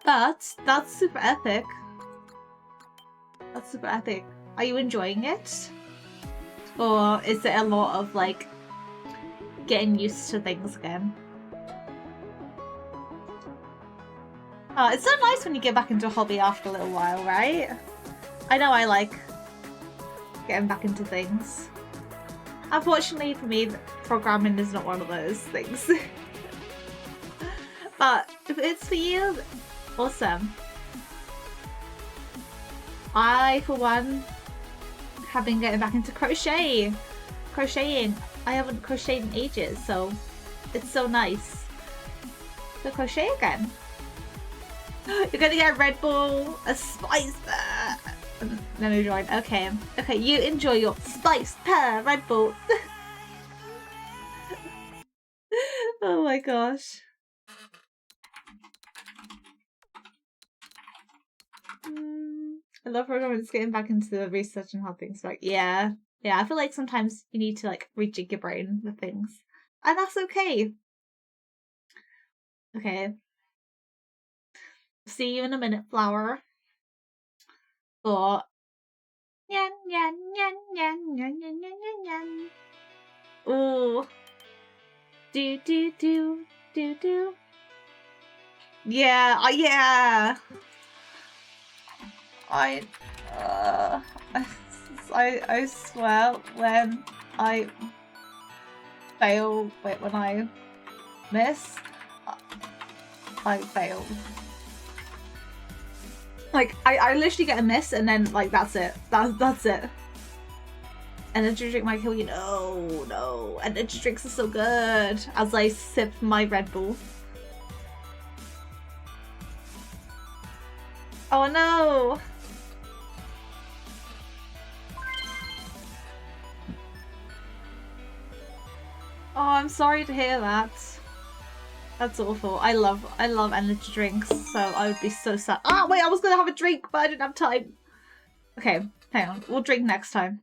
[SPEAKER 1] But that's super epic. That's super epic. Are you enjoying it? Or is it a lot of like getting used to things again? Oh, it's so nice when you get back into a hobby after a little while, right? I know I like getting back into things. Unfortunately for me, programming is not one of those things. But if it's for you, awesome. I, for one, have been getting back into crocheting. I haven't crocheted in ages, so it's so nice to crochet again. You're gonna get a Red Bull, a spice pear. Let me join. Okay, you enjoy your spice pear Red Bull. Oh my gosh. I love programming. It's getting back into the research and how things work. Yeah. I feel like sometimes you need to like rejig your brain with things, and that's okay. Okay. See you in a minute, flower. But yan yan yan yan yan yan yan yan yan. Ooh. Do. Yeah. Yeah. I swear when I fail, when I miss, I fail. Like I literally get a miss and then like that's it. That's it. Energy drink might kill you. No. Energy drinks are so good. As I sip my Red Bull. Oh no. Oh, I'm sorry to hear that. That's awful. I love energy drinks, so I would be so sad. Ah, wait, I was gonna have a drink, but I didn't have time. Okay, hang on. We'll drink next time.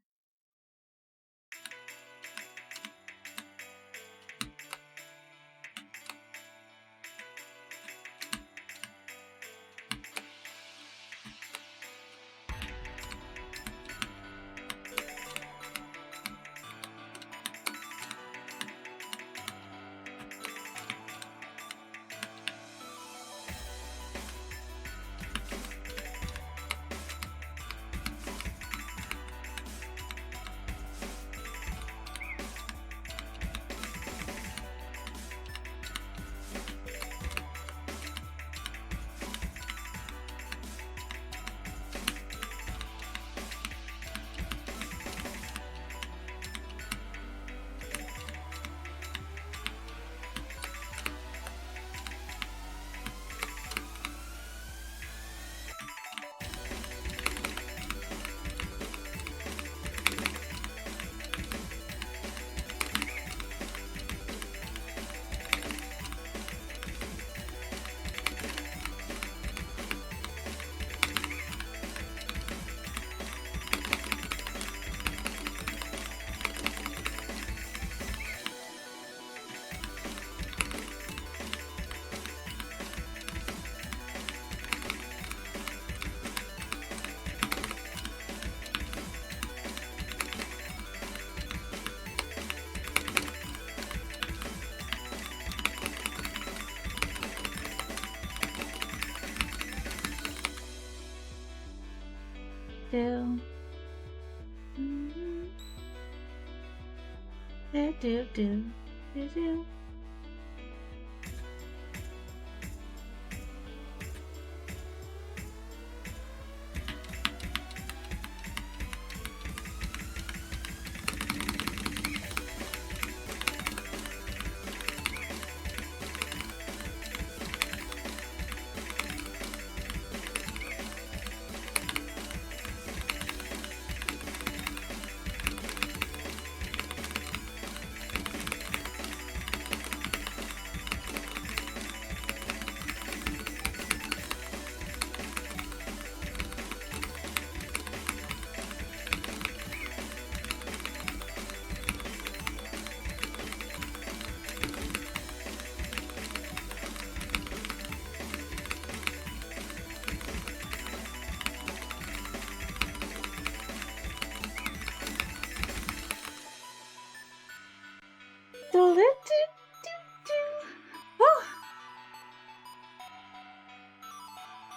[SPEAKER 1] Do.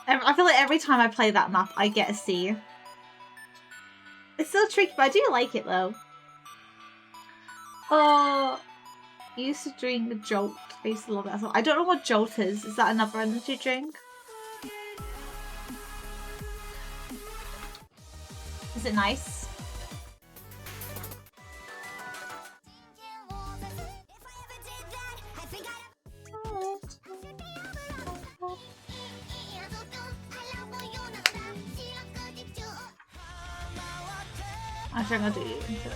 [SPEAKER 1] I feel like every time I play that map, I get a C. It's still tricky, but I do like it though. Oh, I used to drink Jolt. I used to love that. I don't know what Jolt is. Is that another energy drink? Is it nice? I think I'll do you instead.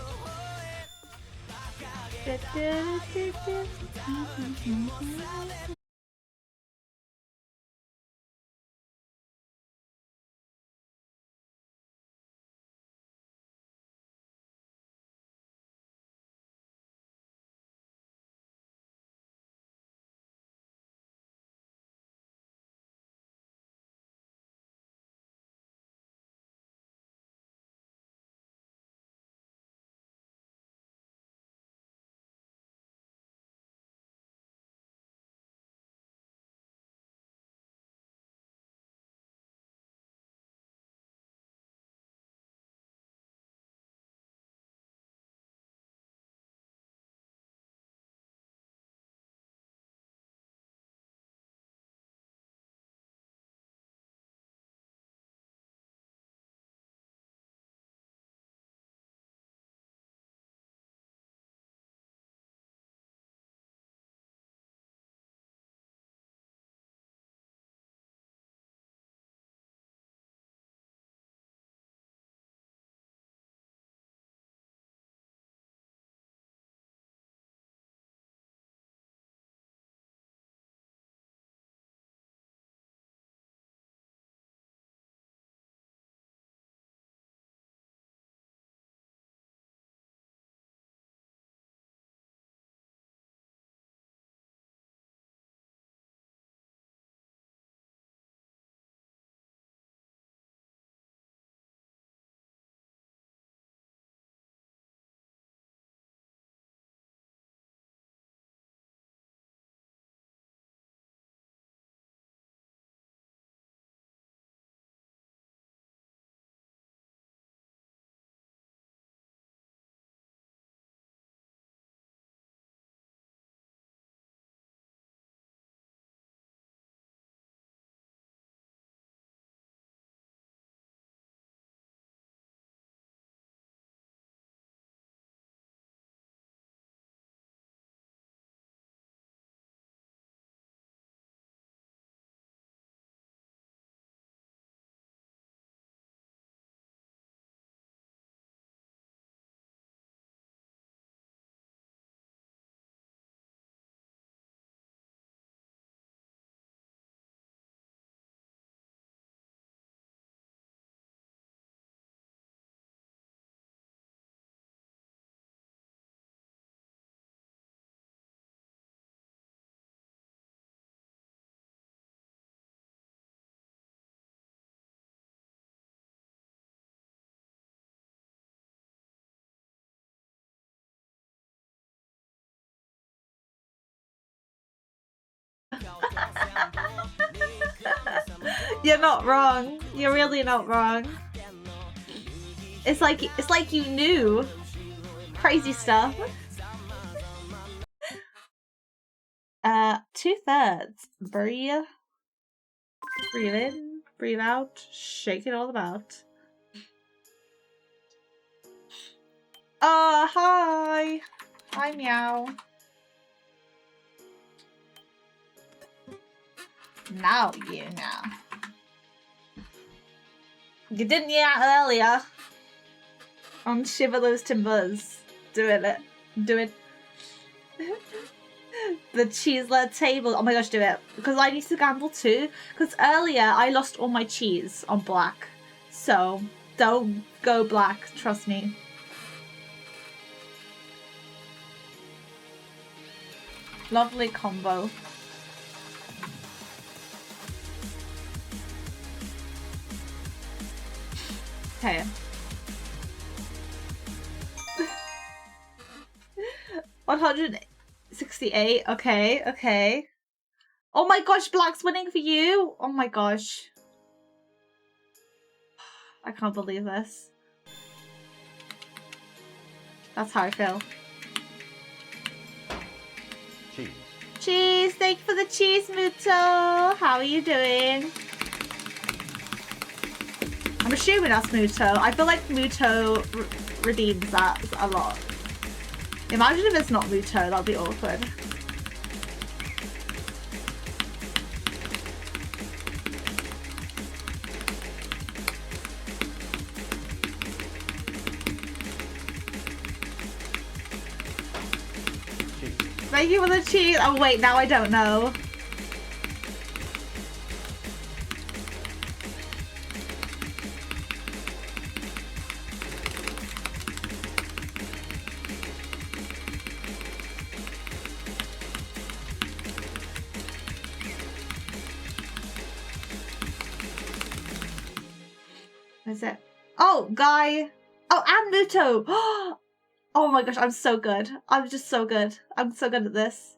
[SPEAKER 1] You're not wrong. You're really not wrong. It's like you knew. Crazy stuff. 2/3. Breathe. Breathe in, breathe out, shake it all about. Hi. Hi, meow. Now you know. You didn't yeah earlier. On Shiver Those Timbers. Doing it. Do it. The cheese-led table. Oh my gosh, do it. Because I need to gamble too. Because earlier I lost all my cheese on black. So don't go black, trust me. Lovely combo. Okay. 100 68. Okay, okay. Oh my gosh, Black's winning for you. Oh my gosh. I can't believe this. That's how I feel.
[SPEAKER 3] Cheese.
[SPEAKER 1] Cheese, thank you for the cheese, Muto. How are you doing? I'm assuming that's Muto. I feel like Muto redeems that a lot. Imagine if it's not Muto, that'd be awkward. Thank you for the cheese. Oh wait, now I don't know. What is it? Oh, Guy. Oh, and Muto. Oh my gosh, I'm so good. I'm just so good. I'm so good at this.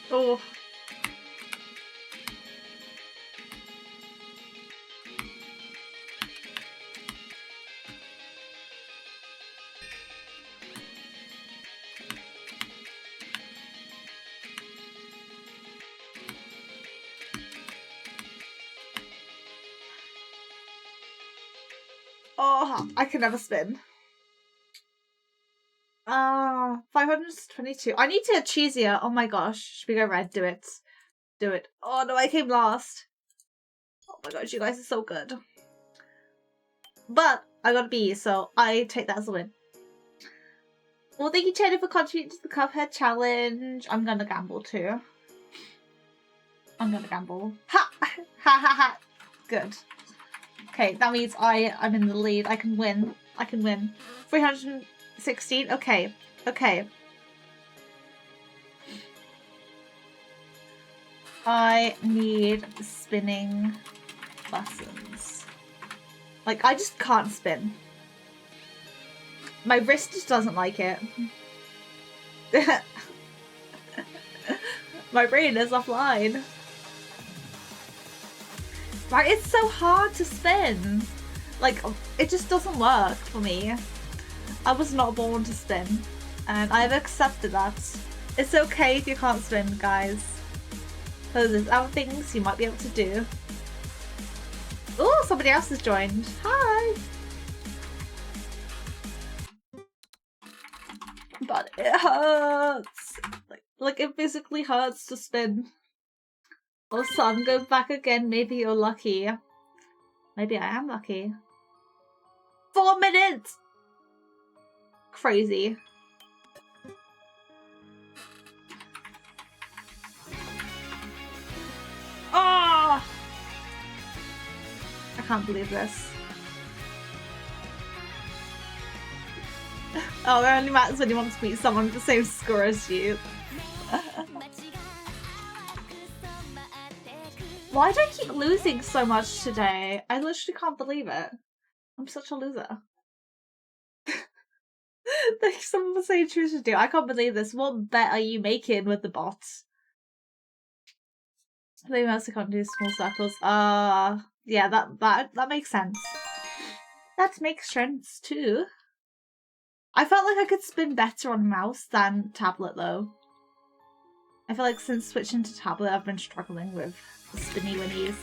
[SPEAKER 1] Oh. Oh, I can never spin. 522. I need to get cheesier. Oh my gosh. Should we go red? Do it. Do it. Oh no, I came last. Oh my gosh, you guys are so good. But I got a B, so I take that as a win. Well, thank you, Cheddar, for contributing to the Cuphead challenge. I'm gonna gamble too. I'm gonna gamble. Ha! Ha ha ha! Good. Okay, that means I'm in the lead. I can win. I can win. 316. Okay. Okay. I need spinning buttons. Like, I just can't spin. My wrist just doesn't like it. My brain is offline. Right, it's so hard to spin. Like, it just doesn't work for me. I was not born to spin, and I've accepted that. It's okay if you can't spin, guys. Because there's other things you might be able to do. Oh, somebody else has joined. Hi! But it hurts. Like it physically hurts to spin. Oh, son, go back again. Maybe you're lucky. Maybe I am lucky. 4 minutes! Crazy. Oh! I can't believe this. Oh, it only matters when you want to beat someone with the same score as you. Why do I keep losing so much today? I literally can't believe it. I'm such a loser. Like someone was saying Trisha do. I can't believe this. What bet are you making with the bots? They mostly can't do small circles. Yeah, that makes sense. That makes sense too. I felt like I could spin better on mouse than tablet though. I feel like since switching to tablet, I've been struggling with the spinny winnies.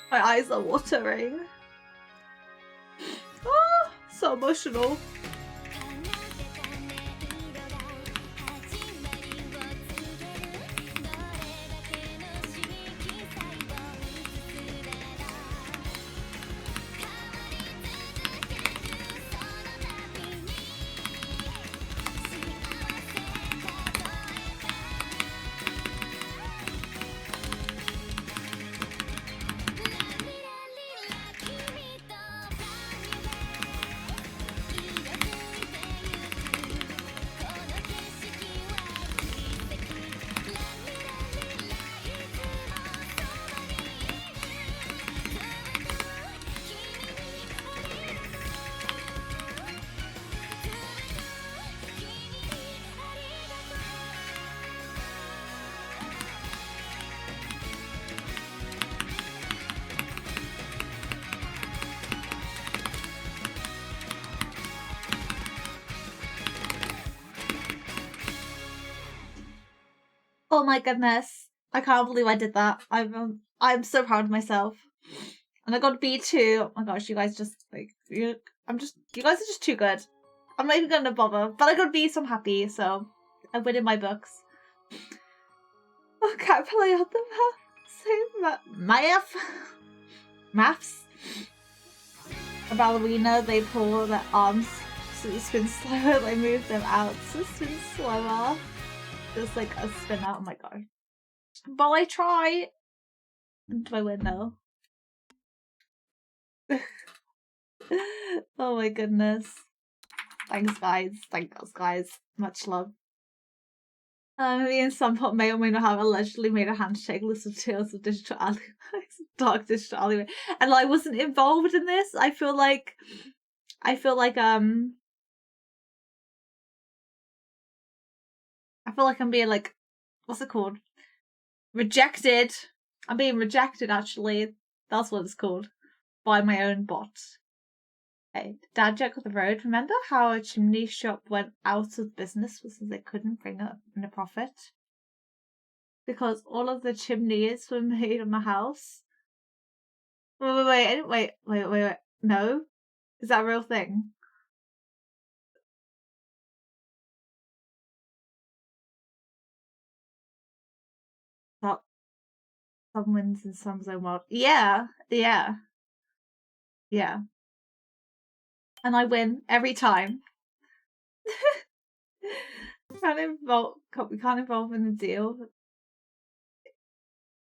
[SPEAKER 1] My eyes are watering. Oh, so emotional. Oh my goodness. I can't believe I did that. I'm so proud of myself. And I got B2. Oh my gosh, you guys just like you guys are just too good. I'm not even gonna bother. But I got B, so I'm happy, so I win in my books. Oh, can't play on the maths. A ballerina, they pull their arms so they spin slower, they move them out so spin slower. Just like a spin out. Oh my god. But I try. Do I win though? Oh my goodness. Thanks, guys. Thanks, guys. Much love. Me and Sunpot may or may not have allegedly made a handshake list of tales of digital alleyways, dark digital alleyway, and I wasn't involved in this. I feel like I'm being like, what's it called? Rejected. I'm being rejected. Actually, that's what it's called, by my own bot. Okay, dad joke of the road. Remember how a chimney shop went out of business because they couldn't bring up a profit? Because all of the chimneys were made on the house. Wait. No? Is that a real thing? Some wins and some zone world. Yeah. And I win every time. We can't involve in the deal.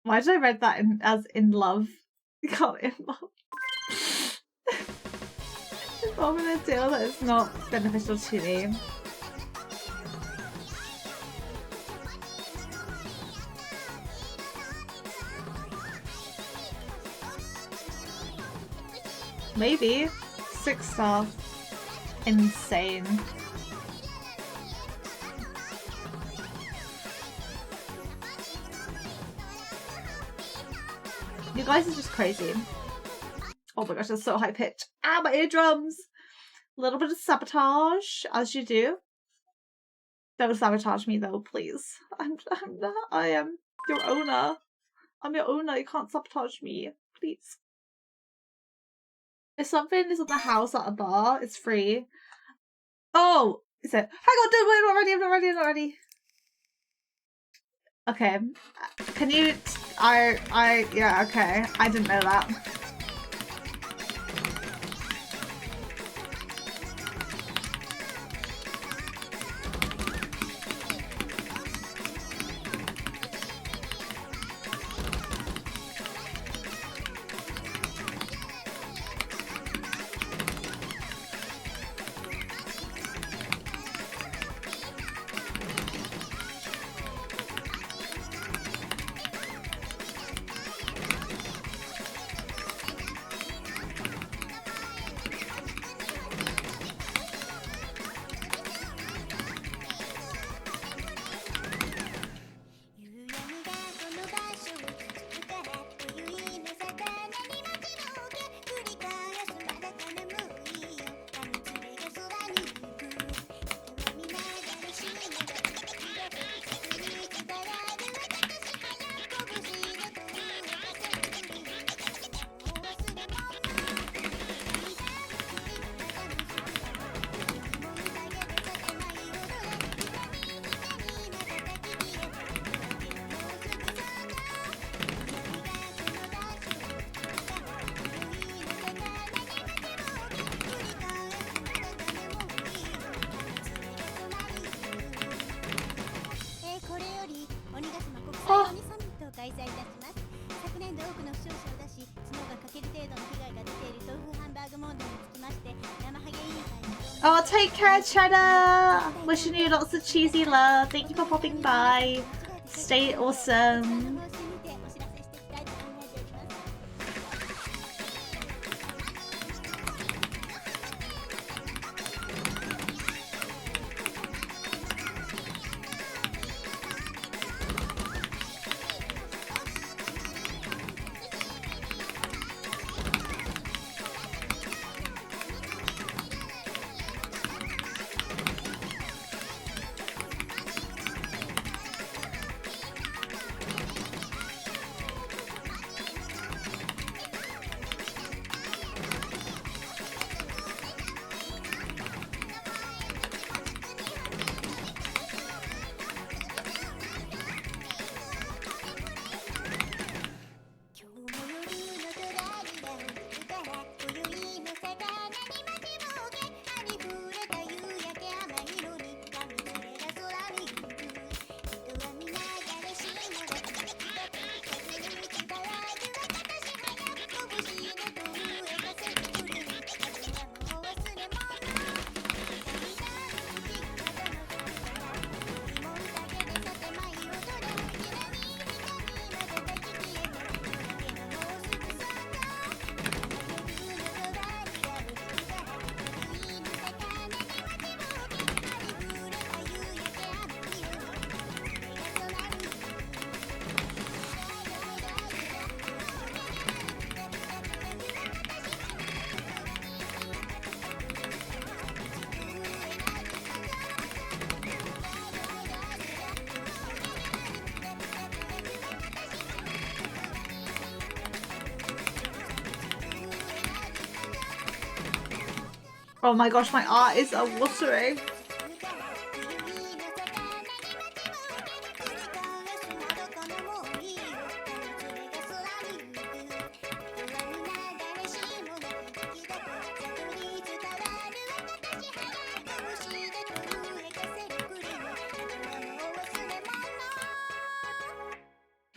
[SPEAKER 1] Why did I read that as in love? You can't involve in a deal that is not beneficial to me. Maybe 6 stars. Insane. You guys are just crazy. Oh my gosh, that's so high pitched. Ah, my eardrums! A little bit of sabotage, as you do. Don't sabotage me though, please. I am your owner. I'm your owner, you can't sabotage me. Please. If something is at the house at a bar, it's free. Oh! Is it? Hang on, I'm not ready. Okay. Can you... yeah, okay. I didn't know that. Oh, take care, Cheddar! Wishing you lots of cheesy love. Thank you for popping by. Stay awesome. Oh my gosh, my eyes are watering.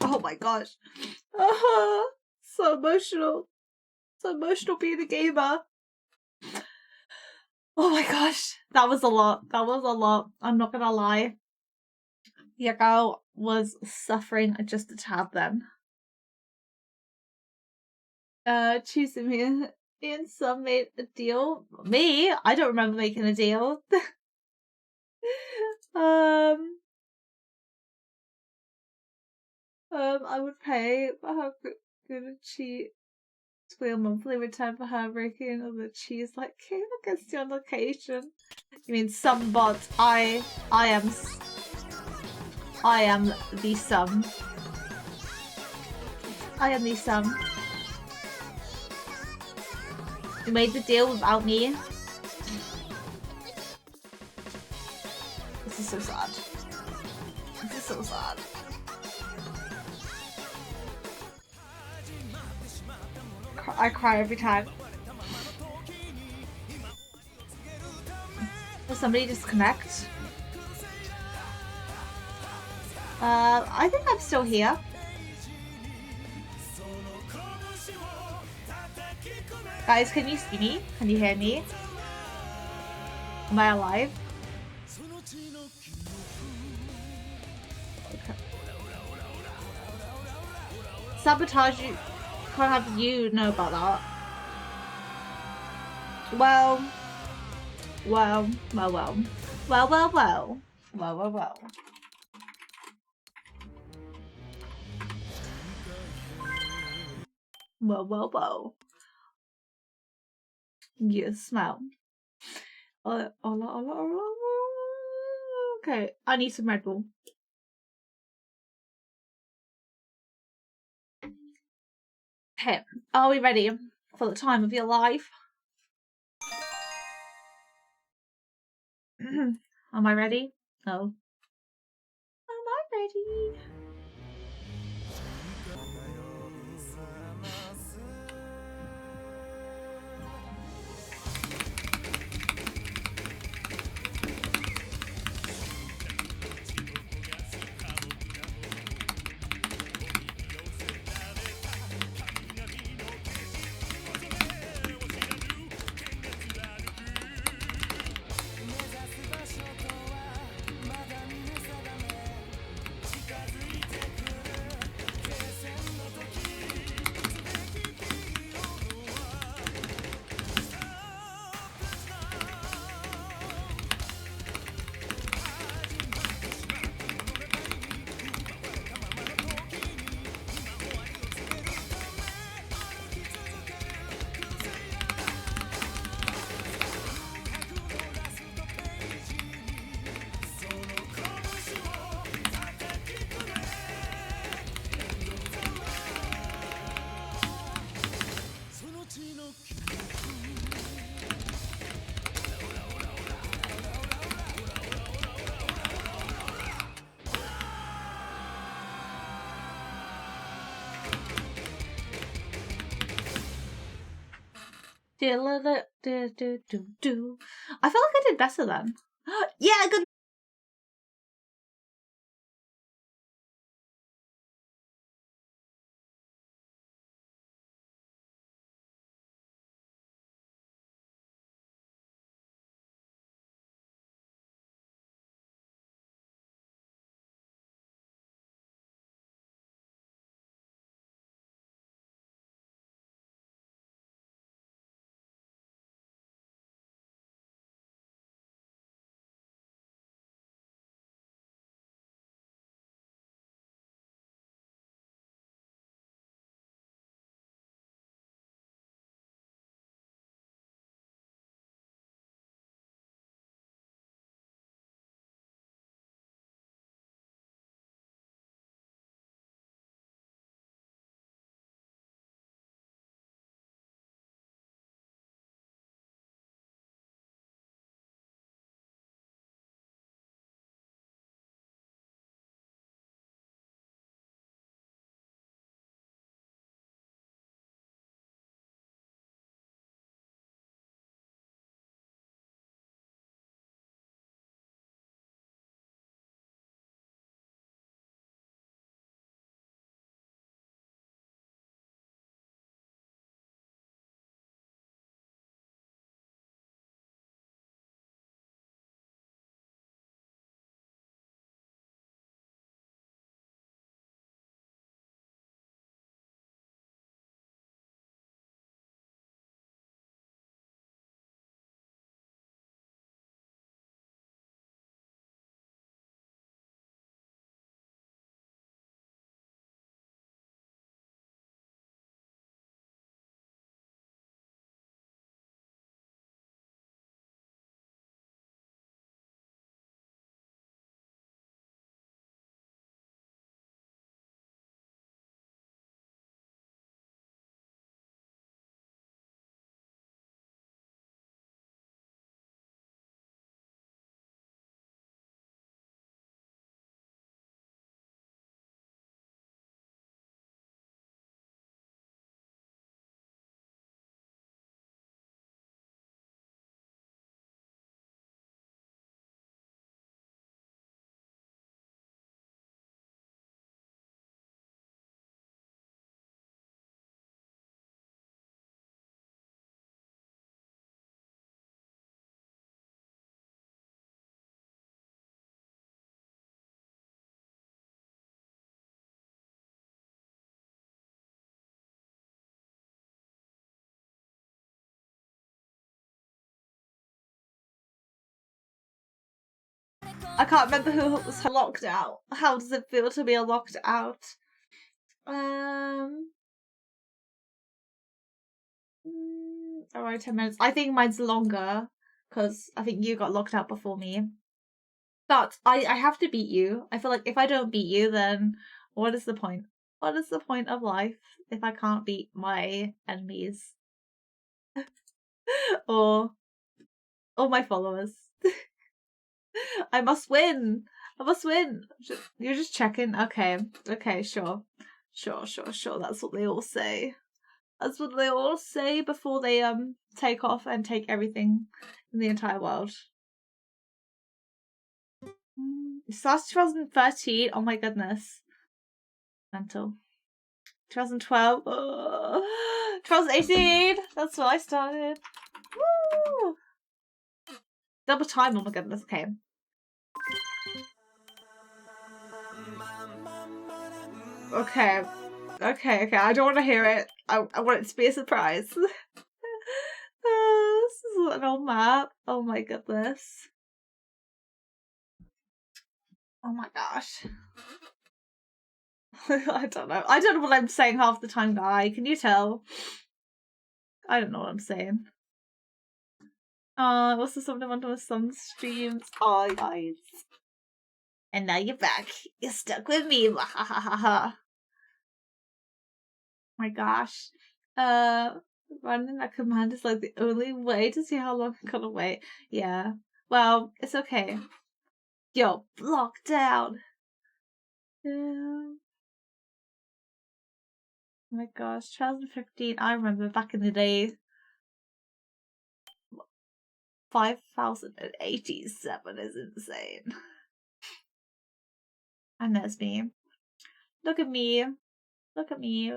[SPEAKER 1] Oh my gosh. So emotional. So emotional being a gamer. Oh my gosh. That was a lot. That was a lot. I'm not gonna lie. Yagao was suffering just a tad then. Choosing me and some made a deal. Me? I don't remember making a deal. I would pay for her good cheat squeal monthly return for her breaking of the cheese like came against your location. You mean some bot? I am the sum. I am the sum. You made the deal without me. This is so sad. This is so sad. I cry every time. Will somebody disconnect? I think I'm still here. Guys, can you see me? Can you hear me? Am I alive? Okay. Sabotage, you can't have you know about that. Well. Well. You smell. Okay, I need some Red Bull. Okay, are we ready for the time of your life? Am I ready? No. Am I ready? I feel like I did better then. Yeah, good. I can't remember who was locked out. How does it feel to be locked out? Around 10 minutes. I think mine's longer because I think you got locked out before me. But I have to beat you. I feel like if I don't beat you, then what is the point? What is the point of life if I can't beat my enemies? or my followers. I must win. I must win. You're just checking. Okay. Okay, sure. Sure. That's what they all say. That's what they all say before they take off and take everything in the entire world. It starts 2013. Oh my goodness. Mental. 2012. 2018. That's when I started. Woo! Double time. Oh my goodness. Okay. Okay. I don't want to hear it. I want it to be a surprise. This is an old map. Oh my goodness. Oh my gosh. I don't know. I don't know what I'm saying half the time, guy. Can you tell? I don't know what I'm saying. What's the something on some streams? Oh, guys. And now you're back. You're stuck with me. Ha ha ha ha. My gosh. Running that command is like the only way to see how long I'm gonna wait. Yeah. Well, it's okay. You're blocked down. Oh my gosh, 2015. I remember back in the day. 5,087 is insane. And there's me. Look at me. Look at me.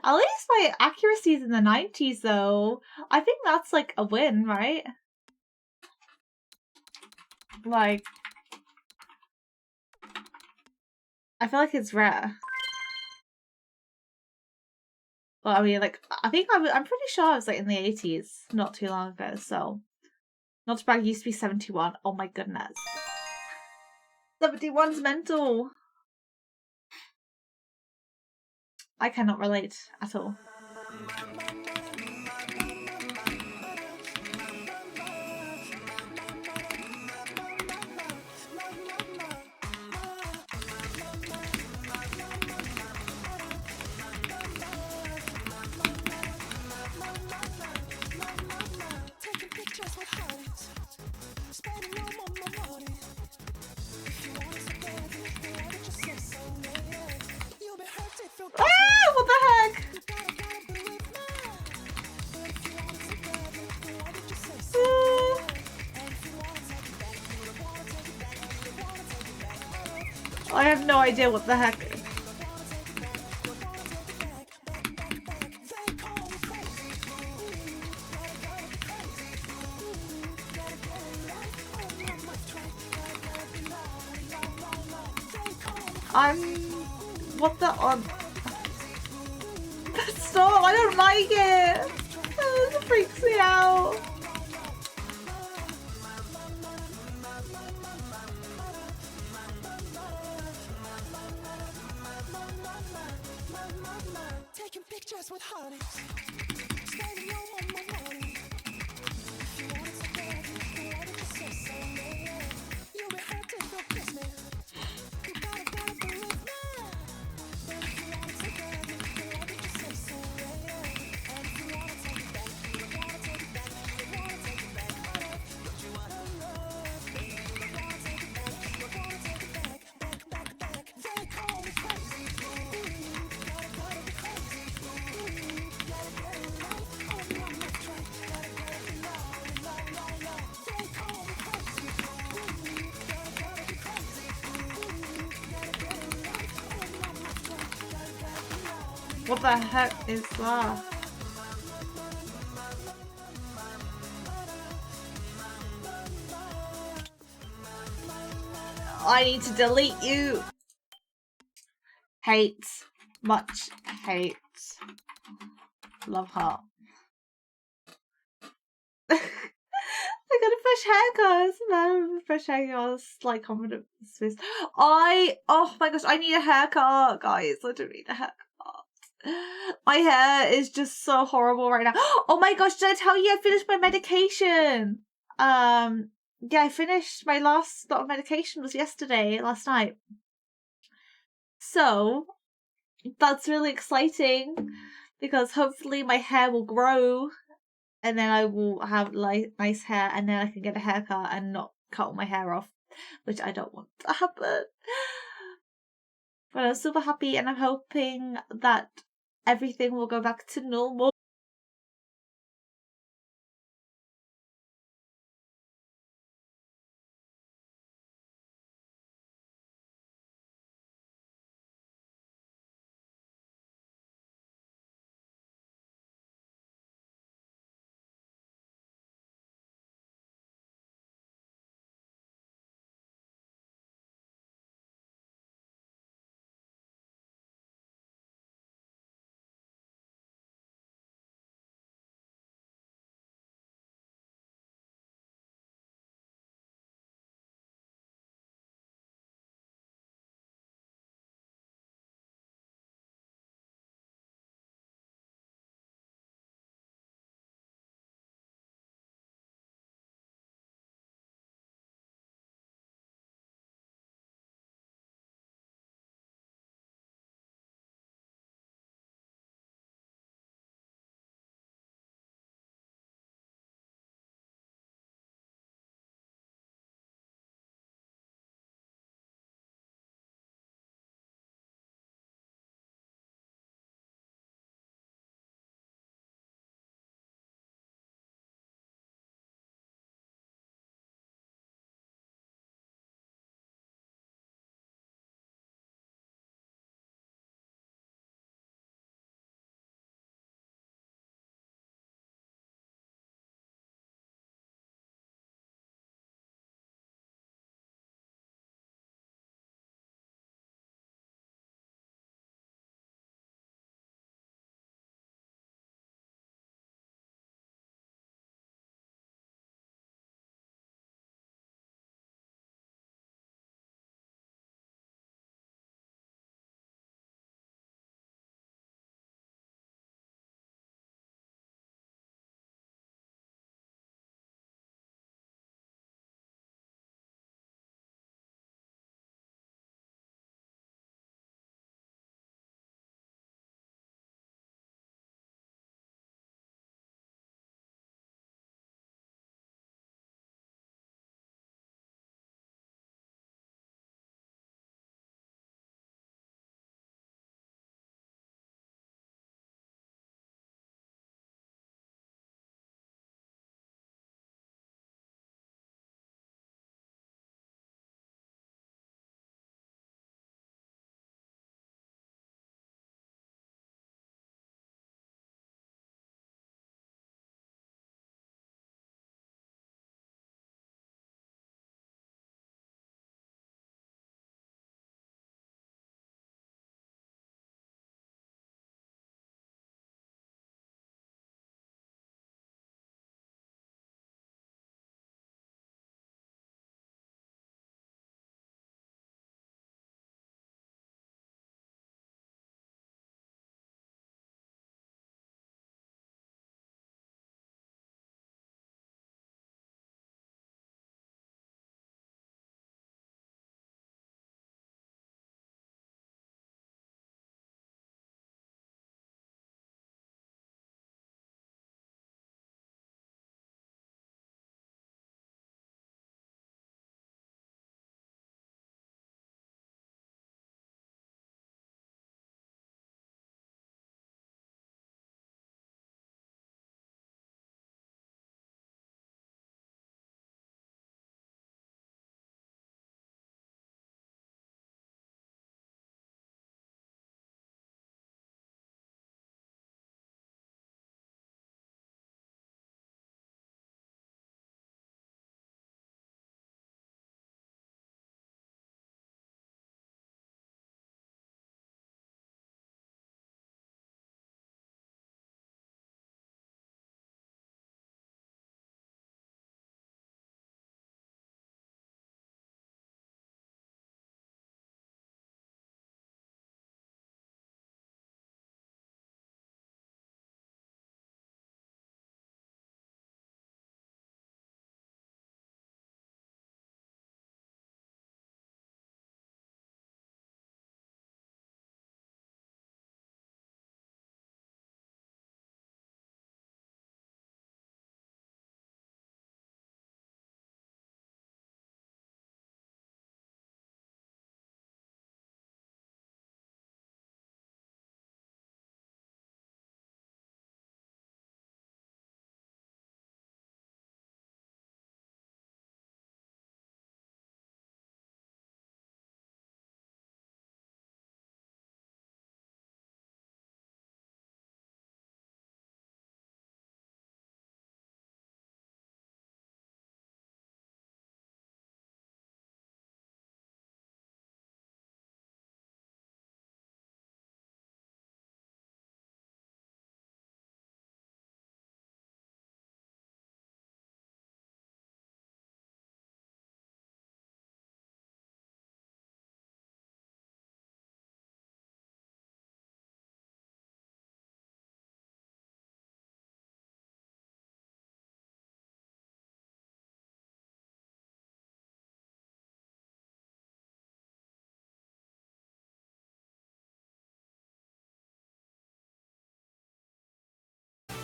[SPEAKER 1] At least my accuracy is in the 90s, though. I think that's like a win, right? Like, I feel like it's rare. Well, I mean, like, I think I'm pretty sure I was like in the 80s not too long ago, so. Not to brag, used to be 71. Oh my goodness. 71's mental. I cannot relate at all. Ah, what the heck? I have no idea what the heck. What the on? Stop! I don't like it. It freaks me out. Taking pictures with hotties. Standing on my money. If you want to get it, why did you say so? You'll be hurt if you kiss me. You gotta believe me. If you want to get it, why did you say so? And if you want to take it back, you wanna take it back, you wanna take it back. Don't you wanna love me? You wanna take it back, you wanna take it back, back. They call me crazy. What the heck is that? I need to delete you. Hate. Much hate. Love heart. I got a fresh haircuts, man. Fresh haircuts, like confident space. Oh my gosh, I need a haircut, guys. I don't need a haircut. My hair is just so horrible right now. Oh my gosh, did I tell you I finished my medication? Yeah, I finished my last lot of medication was last night. So that's really exciting because hopefully my hair will grow and then I will have like nice hair and then I can get a haircut and not cut all my hair off, which I don't want to happen. But I'm super happy and I'm hoping that everything will go back to normal.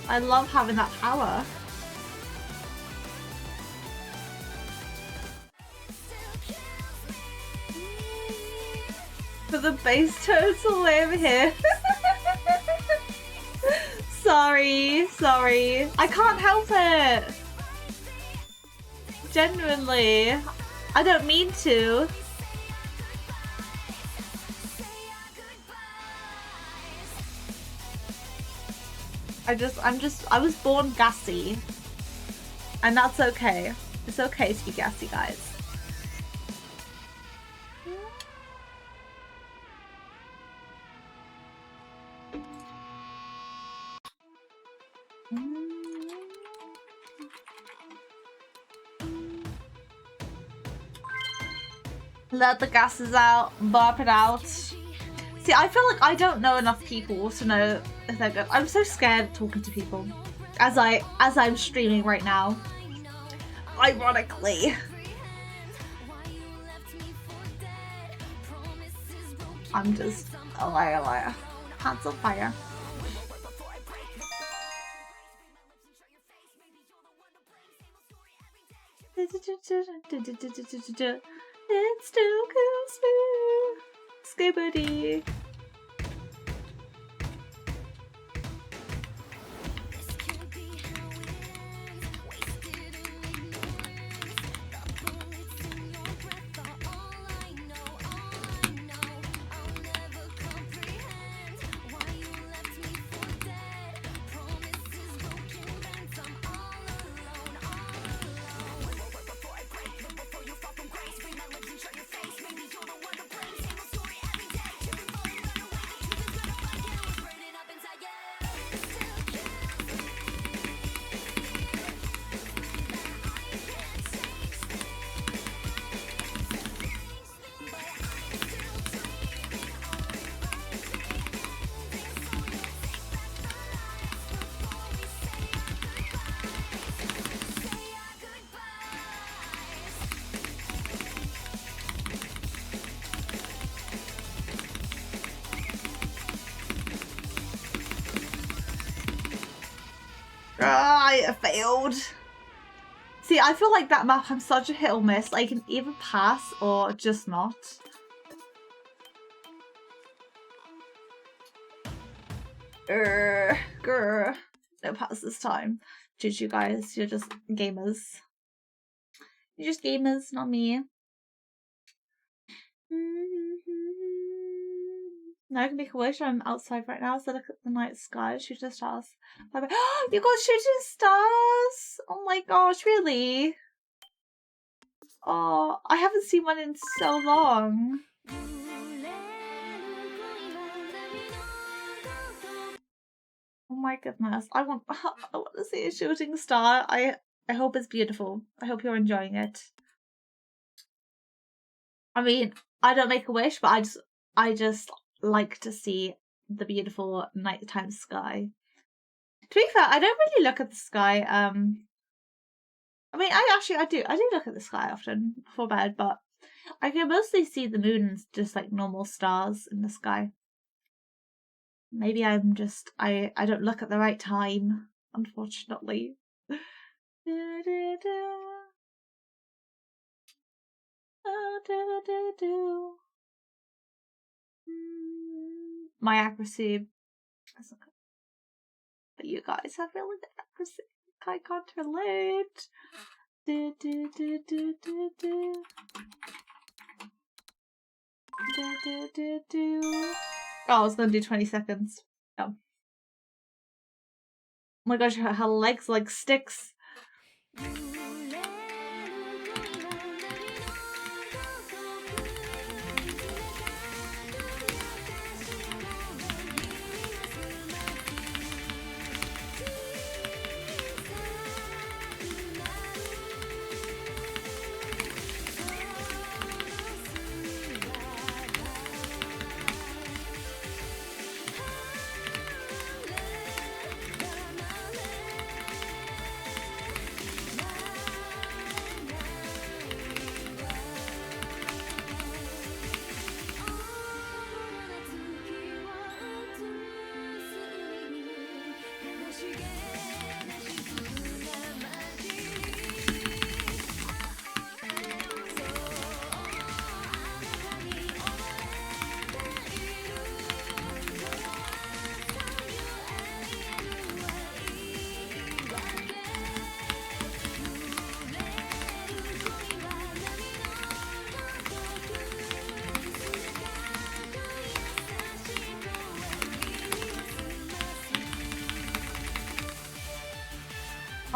[SPEAKER 1] I love having that power. For the bass tones all the way over here. Sorry. I can't help it. Genuinely. I don't mean to. I was born gassy. And that's okay. It's okay to be gassy, guys. Let the gases out, burp it out. See, I feel like I don't know enough people to know if they're good. I'm so scared talking to people as I'm streaming right now. Ironically. I'm just a liar. Hands on fire. It's too cool, Skibbity. I failed. See, I feel like that map I'm such a hit or miss. I can either pass or just not. Grr. No pass this time. GG guys, you're just gamers. You're just gamers, not me. Now I can make a wish. I'm outside right now, so look at the night sky, shooting stars. Bye-bye. You got shooting stars! Oh my gosh, really? Oh, I haven't seen one in so long. Oh my goodness. I want to see a shooting star. I hope it's beautiful. I hope you're enjoying it. I mean, I don't make a wish, but I just like to see the beautiful nighttime sky. To be fair, I don't really look at the sky. I mean, I do look at the sky often before bed, but I can mostly see the moon and just like normal stars in the sky. Maybe I'm just I don't look at the right time, unfortunately. My accuracy isn't good. But you guys have really good accuracy. I can't relate. Oh, I was gonna do 20 seconds. Oh. Oh my gosh, her legs like sticks.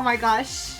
[SPEAKER 1] my gosh.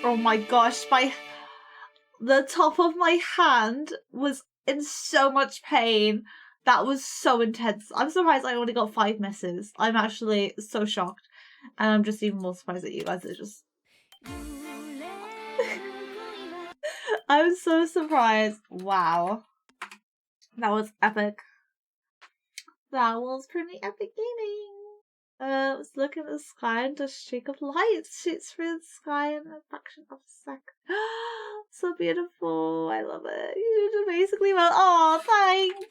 [SPEAKER 1] Oh my gosh, the top of my hand was in so much pain. That was so intense. I'm surprised I only got 5 misses. I'm actually so shocked. And I'm just even more surprised at you guys. It's just... I'm so surprised. Wow. That was epic. That was pretty epic gaming. Let's look at the sky and a streak of light shoots through the sky in a fraction of a second. So beautiful. I love it. You did basically well. Oh, thanks.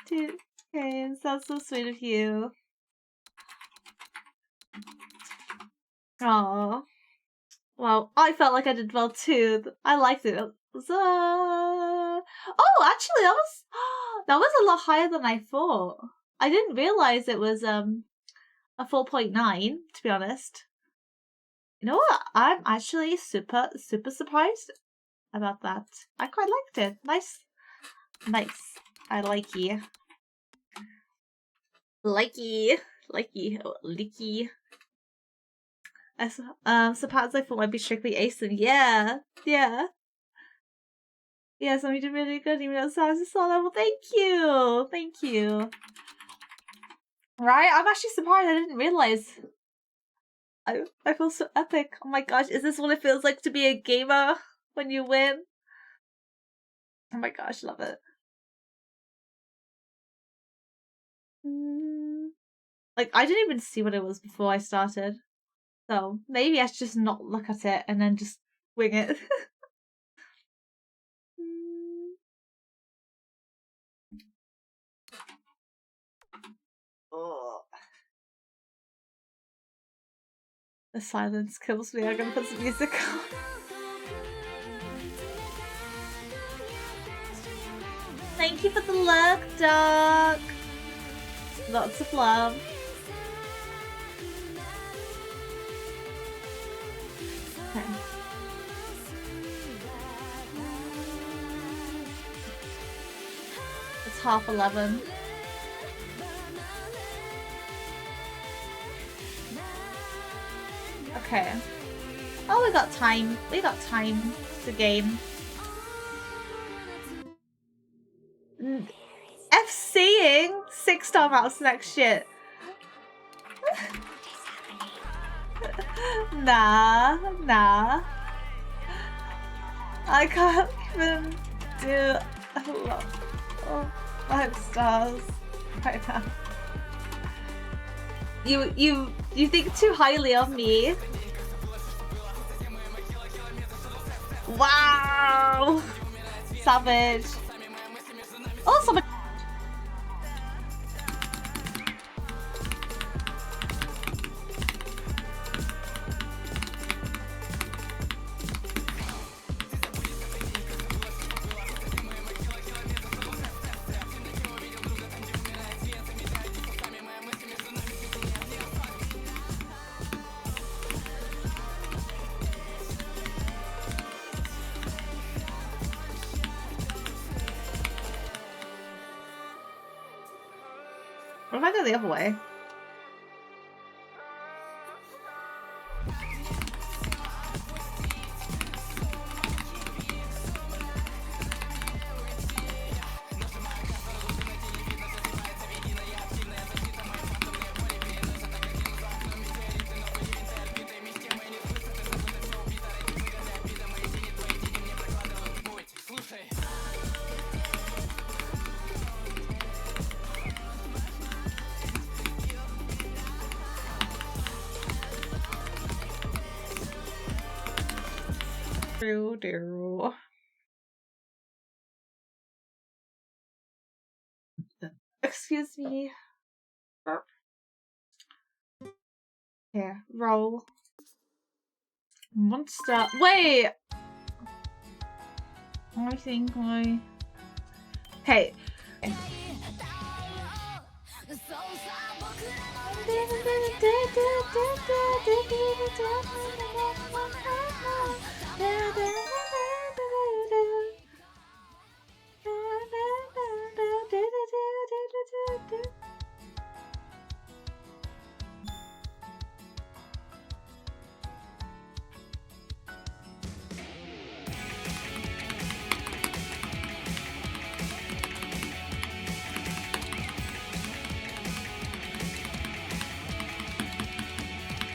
[SPEAKER 1] Dude, okay, sounds so sweet of you. Oh, well, I felt like I did well too. I liked it. Oh, actually, that was a lot higher than I thought. I didn't realize it was a 4.9, to be honest. You know what? I'm actually super surprised about that. I quite liked it. Nice. I like you. Likey. Oh, licky. Suppose I thought I'd be strictly acing. Yeah. Yeah, somebody did really good even though I saw that. Well, thank you. Right? I'm actually surprised I didn't realize. I feel so epic. Oh my gosh, is this what it feels like to be a gamer when you win? Oh my gosh, love it. Like, I didn't even see what it was before I started. So, maybe I should just not look at it and then just wing it. Oh. The silence kills me. I'm gonna put some music on. Thank you for the luck, Doc. Lots of love. Okay. It's 11:30. Okay. Oh, we got time. We got time to game. FCing 6-star mouse next shit. Nah. I can't even do 5 stars right now. You think too highly of me. Wow! Savage. Oh, someone. What if I go the other way? Do. Excuse me. Burp. Here, roll. Monster. Wait! I think I... Hey.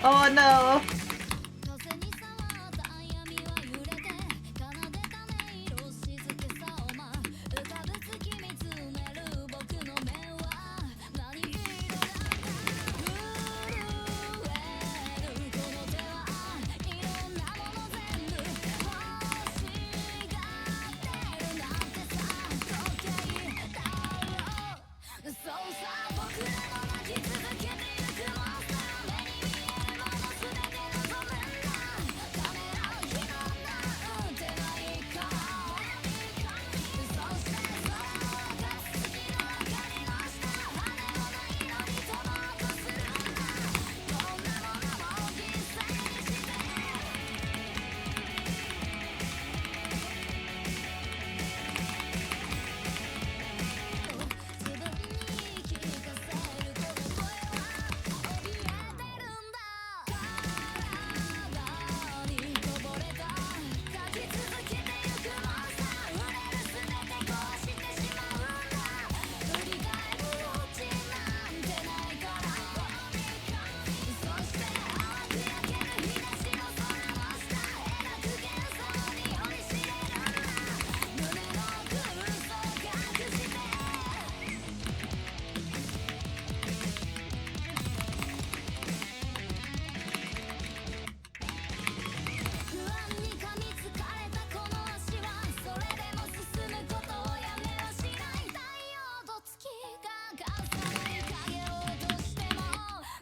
[SPEAKER 1] Oh no!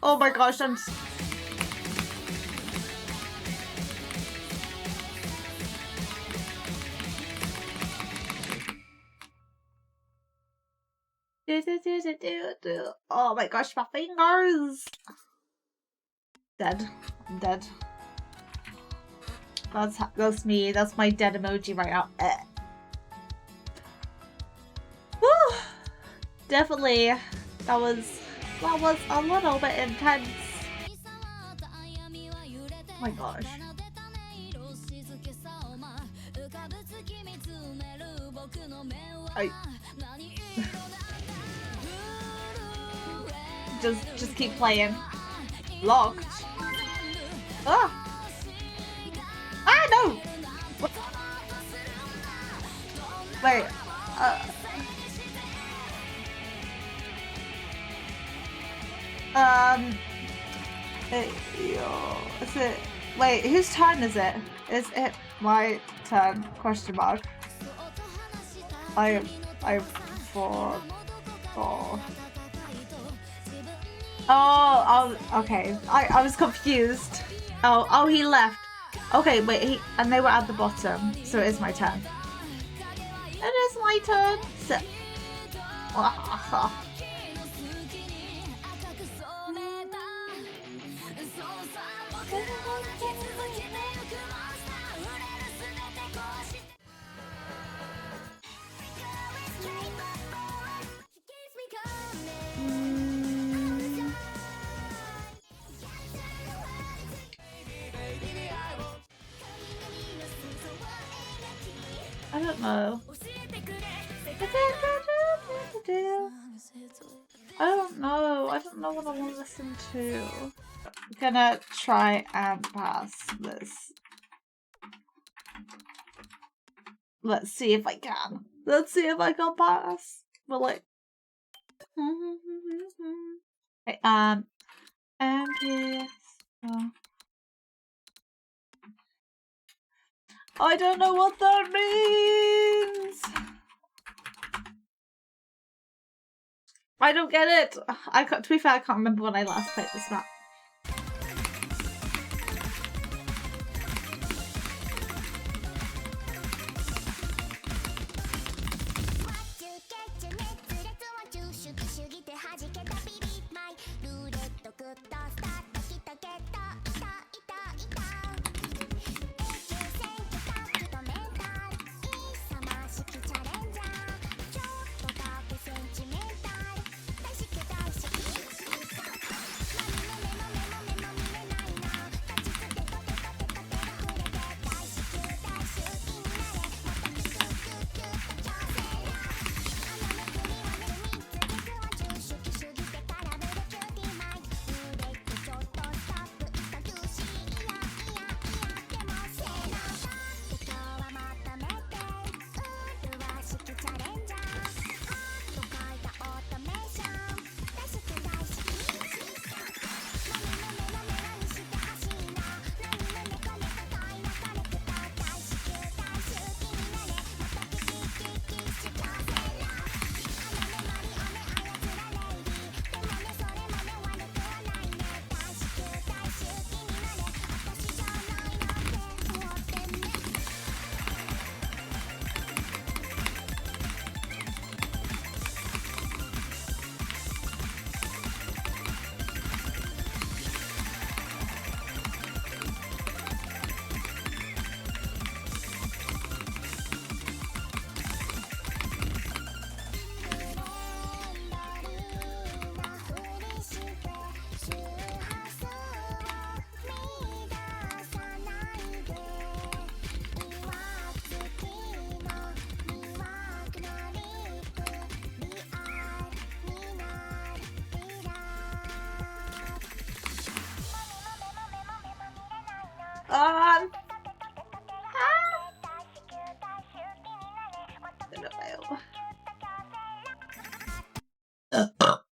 [SPEAKER 1] Oh my gosh, I'm... Oh my gosh, my fingers! Dead. I'm dead. That's me. That's my dead emoji right now. Woo! Definitely. That was a little bit intense. my gosh. Just keep playing. Locked. Ah! Ah, no! What? Wait. Is it? Wait, whose turn is it? Is it my turn? Question mark. I forgot. Oh, okay. I was confused. Oh, he left. Okay, wait, and they were at the bottom, so it is my turn. It is my turn. So, I don't know. I don't know. I don't know what I want to listen to. I'm gonna try and pass this. Let's see if I can. Let's see if I can pass. Will it? Okay, MPS. Oh. I don't know what that means. I don't get it. To be fair, I can't remember when I last played this map.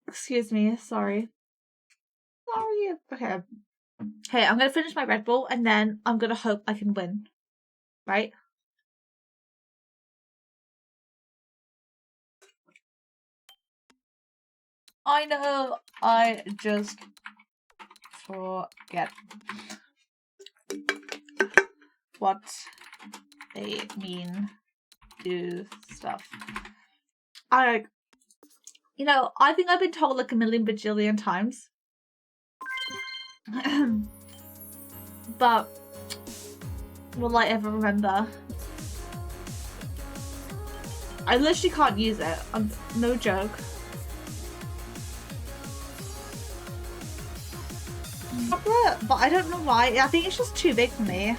[SPEAKER 1] Excuse me, sorry. Okay. Hey, I'm gonna finish my Red Bull and then I'm gonna hope I can win. Right? I know, I just forget what they mean to stuff. I think I've been told like a million bajillion times. But will I ever remember? I literally can't use it. No joke. but I don't know why. I think it's just too big for me.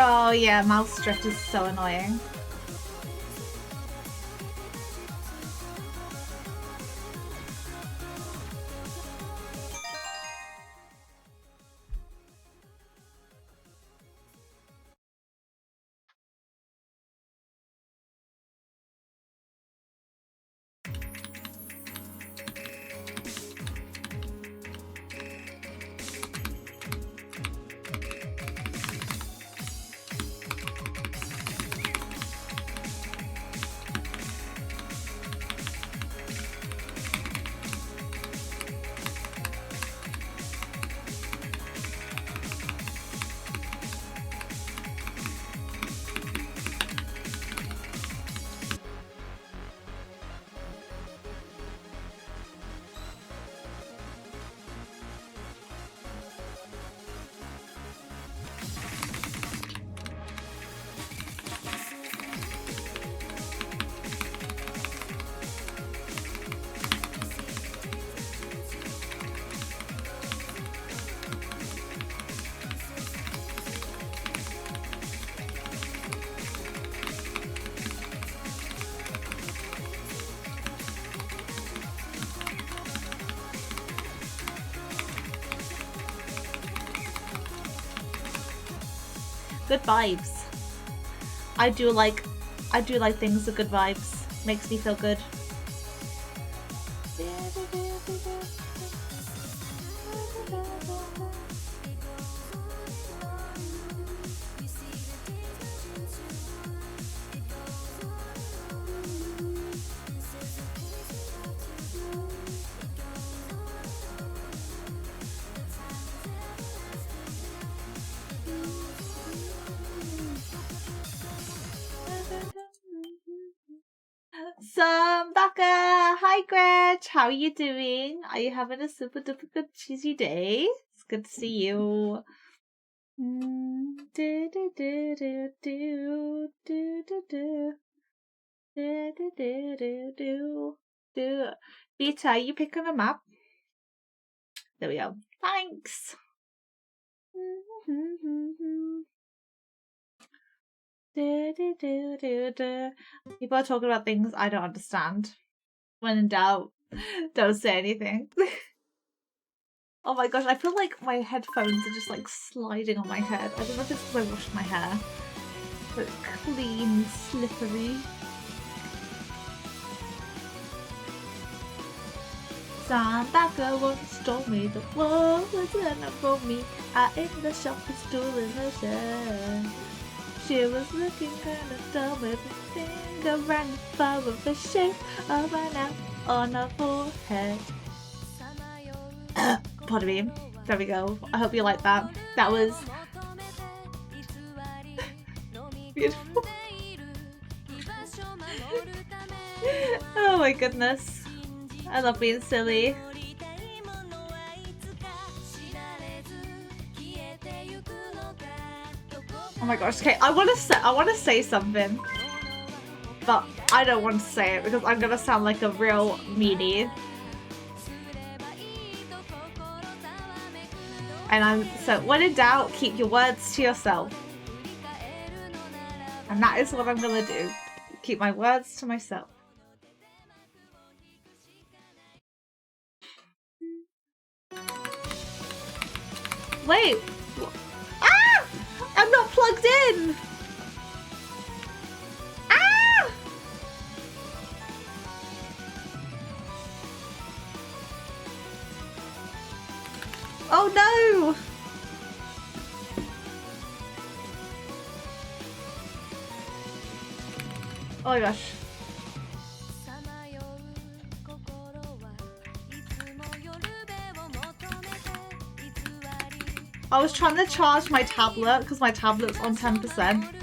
[SPEAKER 1] Oh yeah, mouse drift is so annoying. Good vibes. I do like things with good vibes. Makes me feel good. Baka! Hi Gretch! How are you doing? Are you having a super duper good cheesy day? It's good to see you. Do do do do do do do do do do do do do do. Vita, are you picking them up? There we go. Thanks. People are talking about things I don't understand. When in doubt, don't say anything. Oh my gosh, I feel like my headphones are just like sliding on my head. I don't know if it's because I washed my hair. But clean, slippery. Sandaka once told me the world was enough for me. I ate the sharpest tool in her shed. She was looking kinda dumb with a finger and the bow of the shape of an apple on her forehead. Pardon me. There we go. I hope you like that. That was beautiful. Oh my goodness. I love being silly. Oh my gosh, okay, I wanna say something. But I don't want to say it because I'm gonna sound like a real meanie. And so when in doubt, keep your words to yourself. And that is what I'm gonna do. Keep my words to myself. Wait! Ah! I'm not plugged in! Ah! Oh no! Oh my gosh. I was trying to charge my tablet because my tablet's on 10%.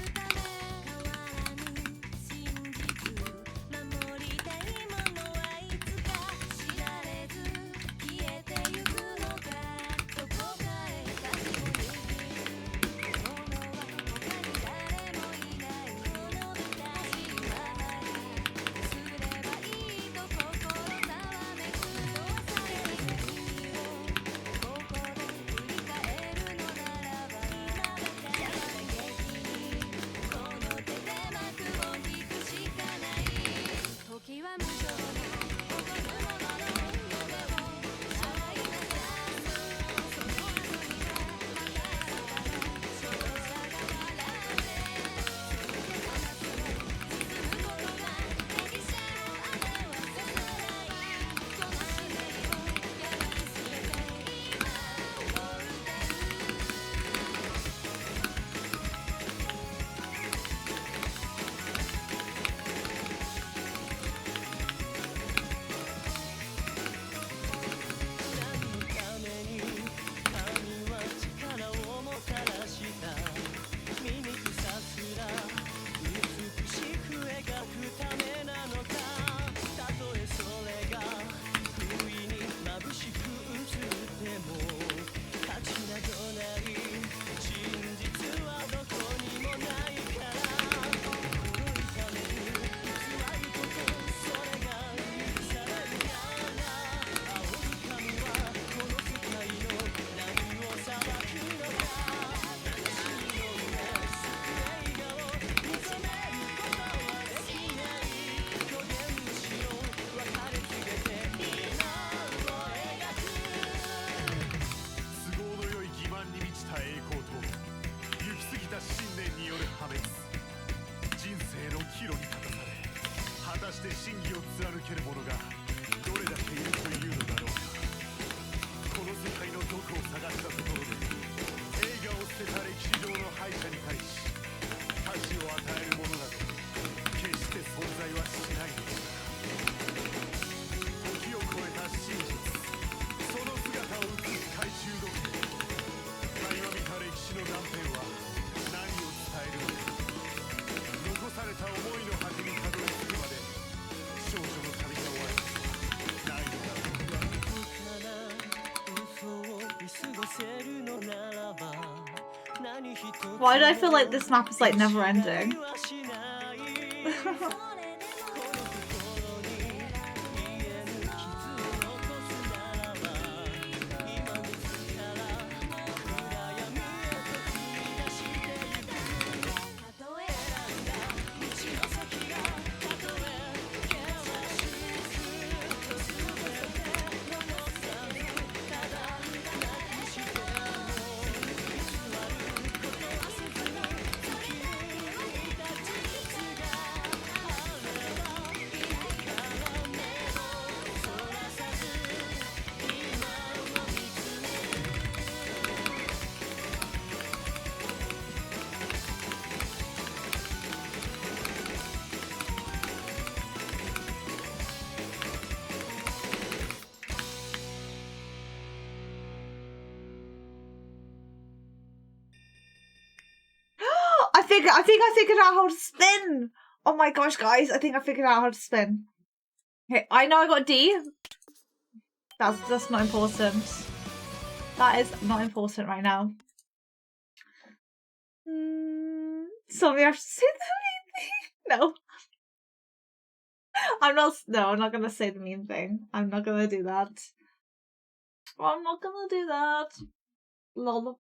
[SPEAKER 1] Why do I feel like this map is like never ending? I think I figured out how to spin. Oh my gosh, guys! I think I figured out how to spin. Okay, I know I got a D. That's not important. That is not important right now. Sorry, I have to say the mean thing. No, I'm not. No, I'm not gonna say the mean thing. I'm not gonna do that. I'm not gonna do that. Lol.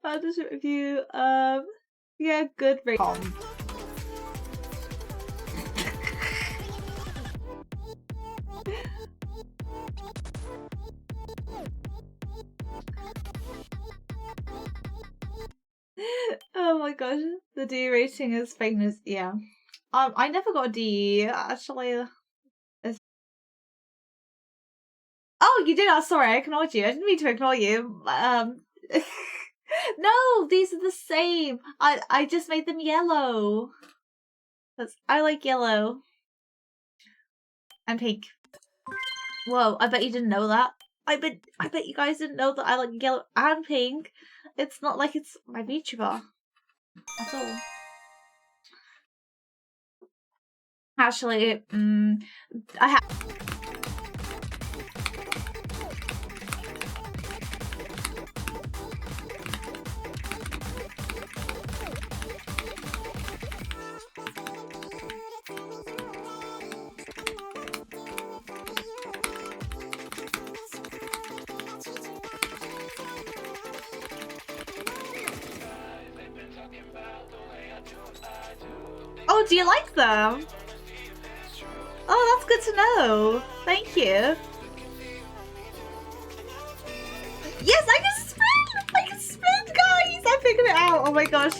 [SPEAKER 1] I'll just review. Yeah, good. Oh my gosh, the D rating is famous. Yeah. I never got a D actually. Oh, you did. Oh, sorry, I ignored you. I didn't mean to ignore you. No, these are the same. I just made them yellow. I like yellow and pink. Whoa, I bet you didn't know that. I bet you guys didn't know that I like yellow and pink. It's not like it's my VTuber at all. Actually, I have. Oh, do you like them? Oh, that's good to know. Thank you. Yes, I can spin! I can spin, guys! I figured it out. Oh my gosh.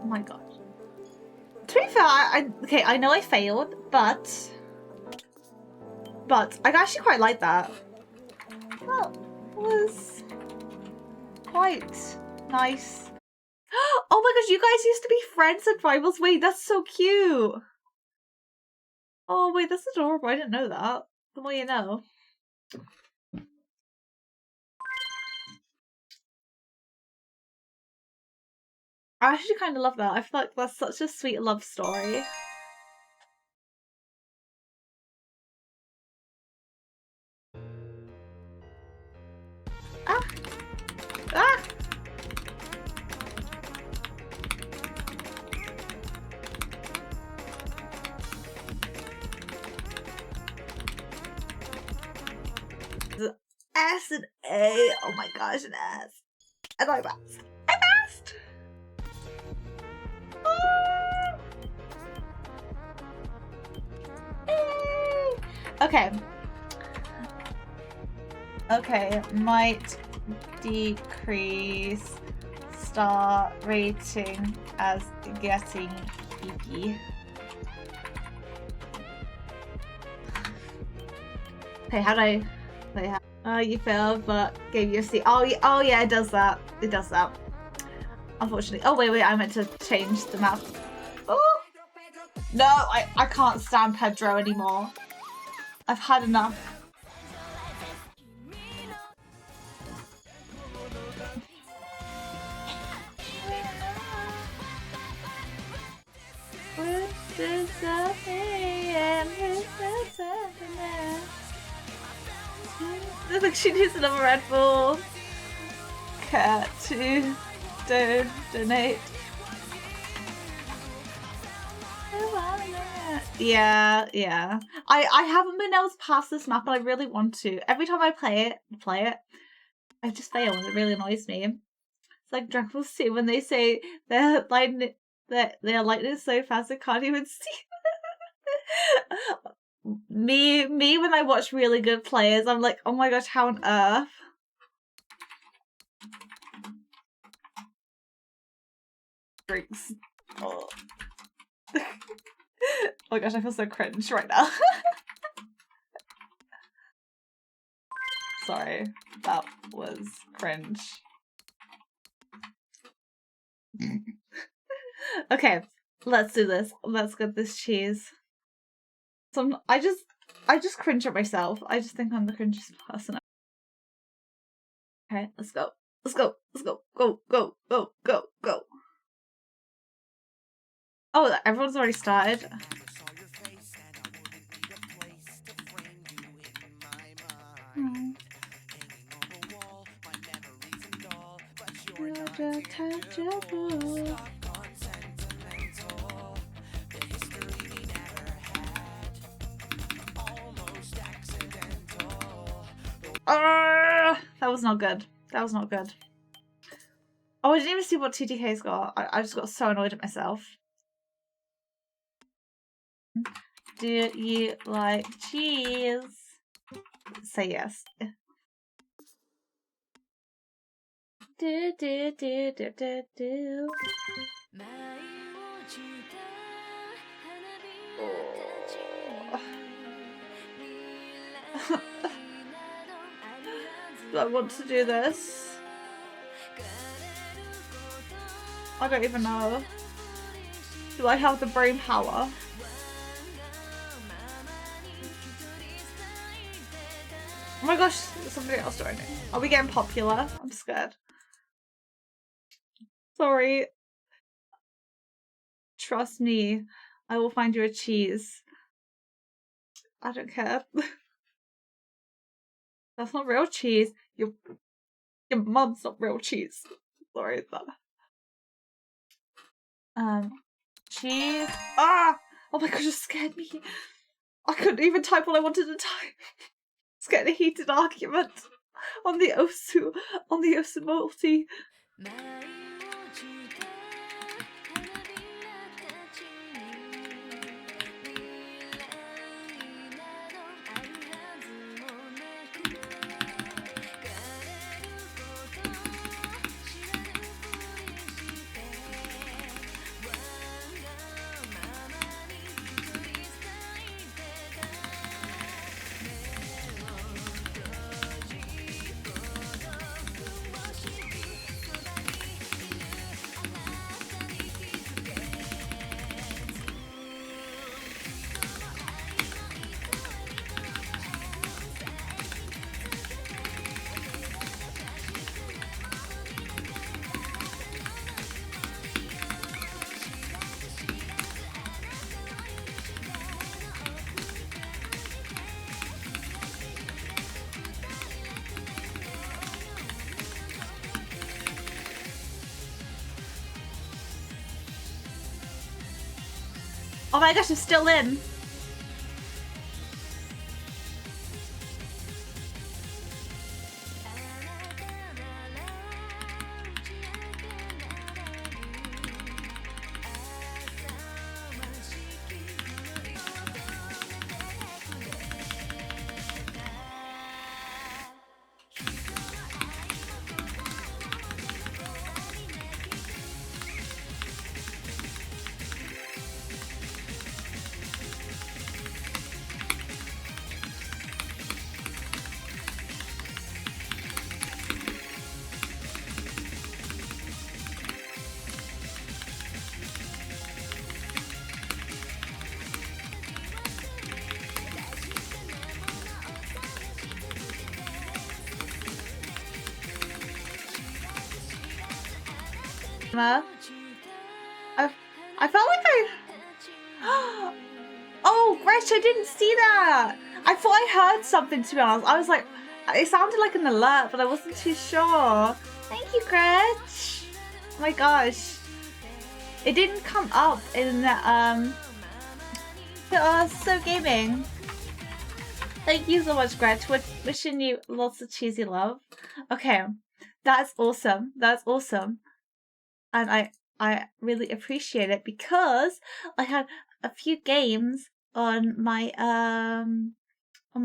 [SPEAKER 1] Oh my god. To be fair, okay, I know I failed, but I actually quite like that. That was quite nice. Oh my gosh, you guys used to be friends and rivals. Wait, that's so cute. Oh wait, that's adorable. I didn't know that. The more you know. I actually kind of love that. I feel like that's such a sweet love story. Ah! Ah! S and A. Oh my gosh, an S. And I passed. I passed! Oh! Okay. Okay, might decrease star rating as getting geeky. Okay, how do I play how? You failed, but gave you a C. Oh yeah, it does that. It does that. Unfortunately. Oh wait, I meant to change the map. Oh no, I can't stand Pedro anymore. I've had enough. I think she needs another Red Bull. Cat to donate. Yeah. I haven't been able to pass this map, and I really want to. Every time I play it, I just fail, and it really annoys me. It's like Dragon Ball Z when they say their lightning is so fast I can't even see. me when I watch really good players, I'm like, oh my gosh, how on earth? Drinks. Oh. Oh my gosh, I feel so cringe right now. Sorry, that was cringe. Okay, let's do this. Let's get this cheese. I I just cringe at myself. I just think I'm the cringiest person. Okay, let's go. Let's go. Let's go. Go, go, go, go, go. Oh, everyone's already started. That was not good. That was not good. Oh, I didn't even see what TTK's got. I just got so annoyed at myself. Do you like cheese? Say yes. Do do do do do do. Oh. Do I want to do this? I don't even know. Do I have the brain power? Oh my gosh, there's somebody else joining. Are we getting popular? I'm scared. Sorry. Trust me, I will find you a cheese. I don't care. That's not real cheese. Your mum's not real cheese. Sorry about that. Cheese. Ah! Oh my gosh, you scared me. I couldn't even type what I wanted to type. It's getting a heated argument on the Osu multi. Oh my gosh, I'm still in. I felt like oh, Gretch, I didn't see that. I thought I heard something, to be honest. I was like, it sounded like an alert, but I wasn't too sure. Thank you, Gretch. Oh my gosh. It didn't come up in So Gaming. Thank you so much, Gretch. Wishing you lots of cheesy love. Okay, that's awesome. That's awesome. And I really appreciate it because I have a few games on my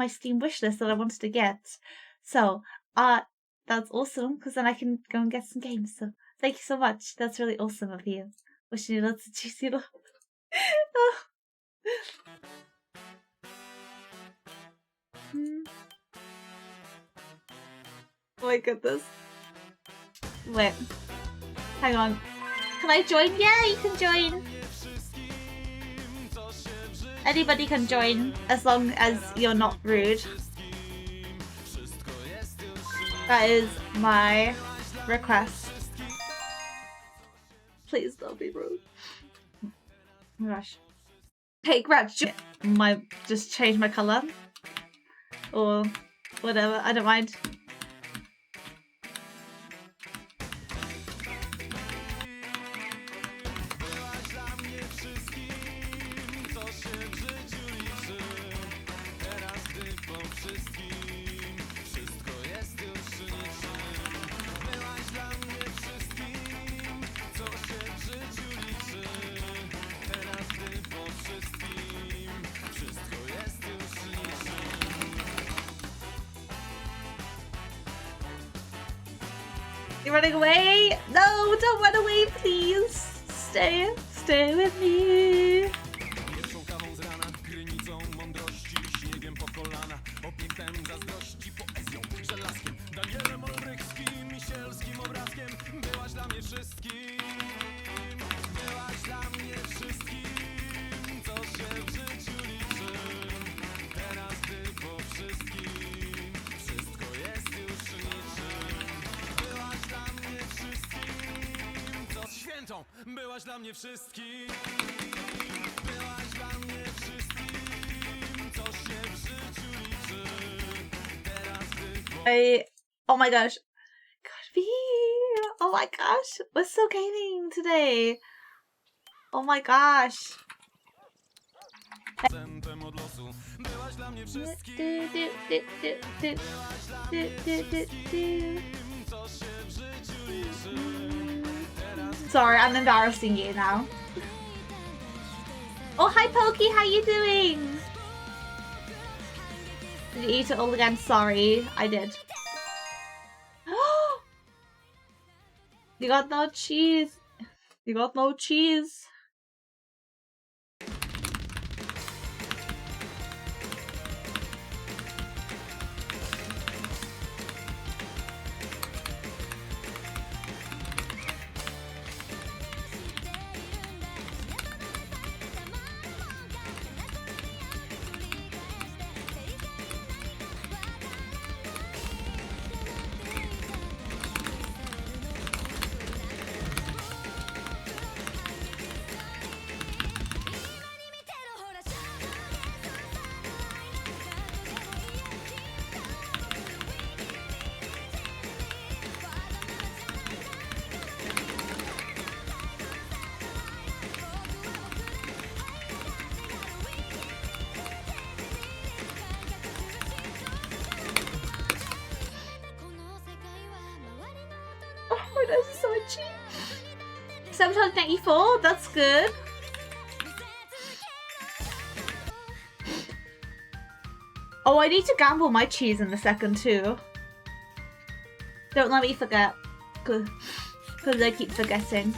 [SPEAKER 1] Steam wishlist that I wanted to get. So that's awesome because then I can go and get some games. So thank you so much. That's really awesome of you. Wishing you lots of cheesy love. Oh. Oh my goodness. Wait. Hang on. Can I join? Yeah, you can join. Anybody can join as long as you're not rude. That is my request. Please don't be rude. Oh my gosh. Hey, Grab, just change my color or whatever. I don't mind. You're running away? No, don't run away, please. Stay with me.
[SPEAKER 3] Byłaś dla mnie wszystkim. Byłaś dla mnie wszystkim, co się w życiu liczy. Teraz
[SPEAKER 1] Oh my gosh. God, be. Oh my gosh. We're so gaming today. Oh my gosh.
[SPEAKER 3] Byłaś dla mnie wszystkim, co się w życiu liczy.
[SPEAKER 1] Sorry, I'm embarrassing you now. Oh, hi Pokey, how you doing? Did you eat it all again? Sorry, I did. You got no cheese. You got no cheese. Oh, this is so cheap. 794, that's good. Oh, I need to gamble my cheese in the second too. Don't let me forget. Because I keep forgetting.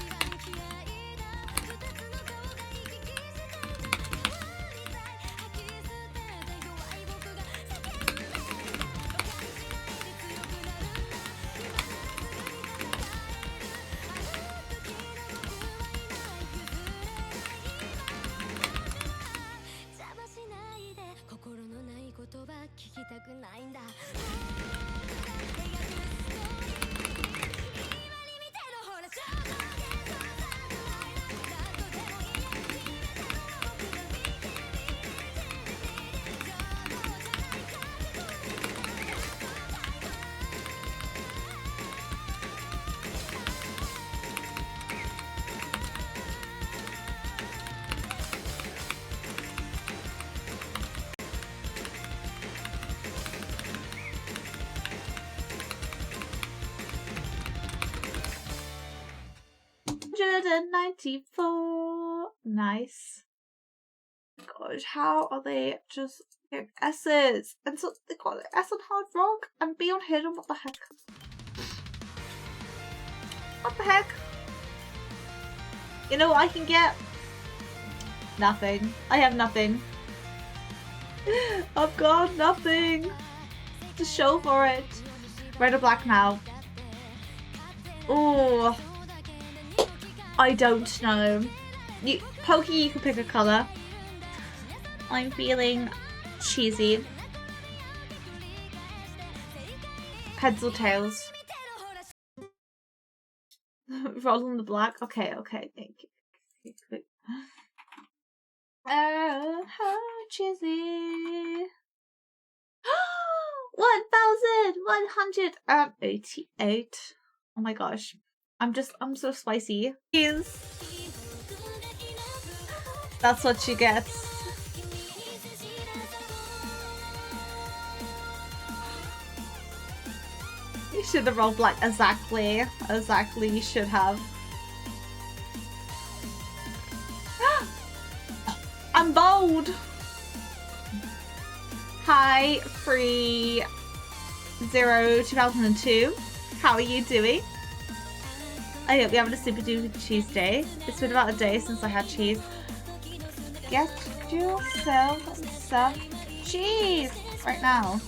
[SPEAKER 1] $194. Nice. Gosh, how are they just getting S's? And so they got an S on Hard Rock and B on Hidden. What the heck? What the heck? You know what I can get? Nothing. I have nothing. I've got nothing to show for it. Red or black now? Oh, I don't know. Pokey, you can pick a colour. I'm feeling cheesy. Heads or tails? Rolling the black. Okay, thank you. How cheesy. 1,188. Oh my gosh. I'm so spicy. Please. That's what she gets. You should have rolled black. Exactly, you should have. I'm bold. Hi, Free 2002. How are you doing? I hope you're having a super duper cheese day. It's been about a day since I had cheese. Get yourself some cheese right now.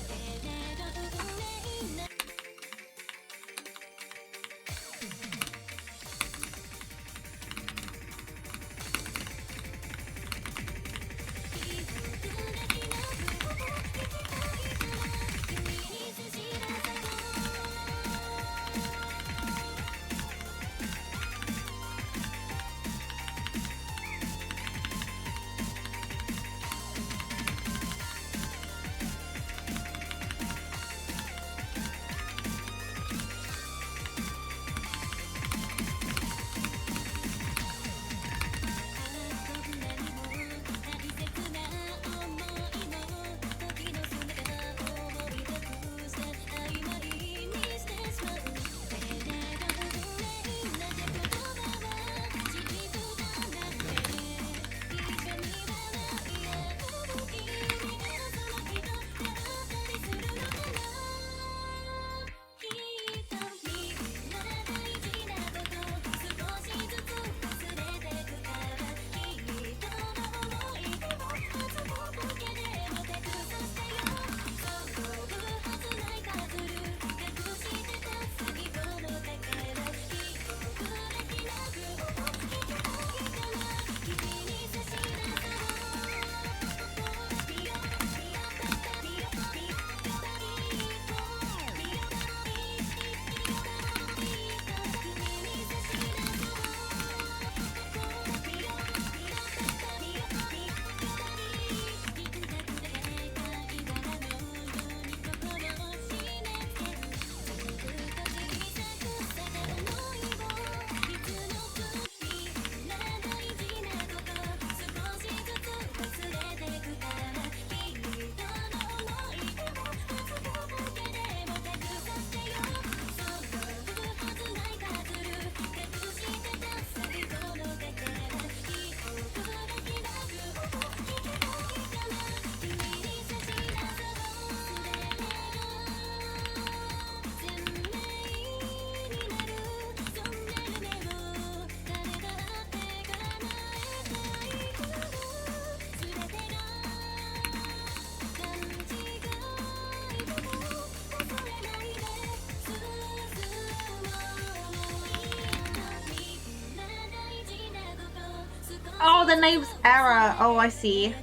[SPEAKER 1] Oh, the name's error. Oh, I see.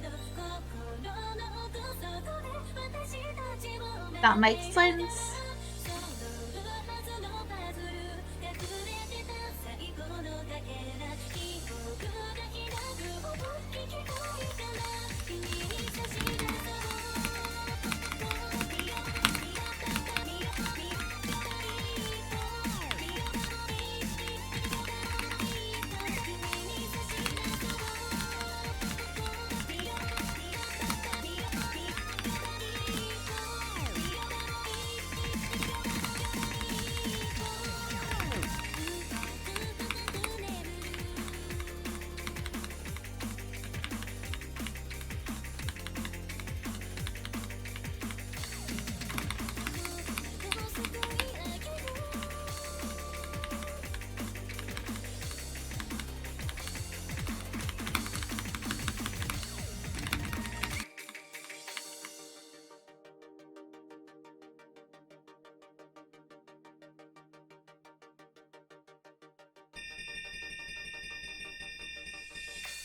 [SPEAKER 1] That makes sense.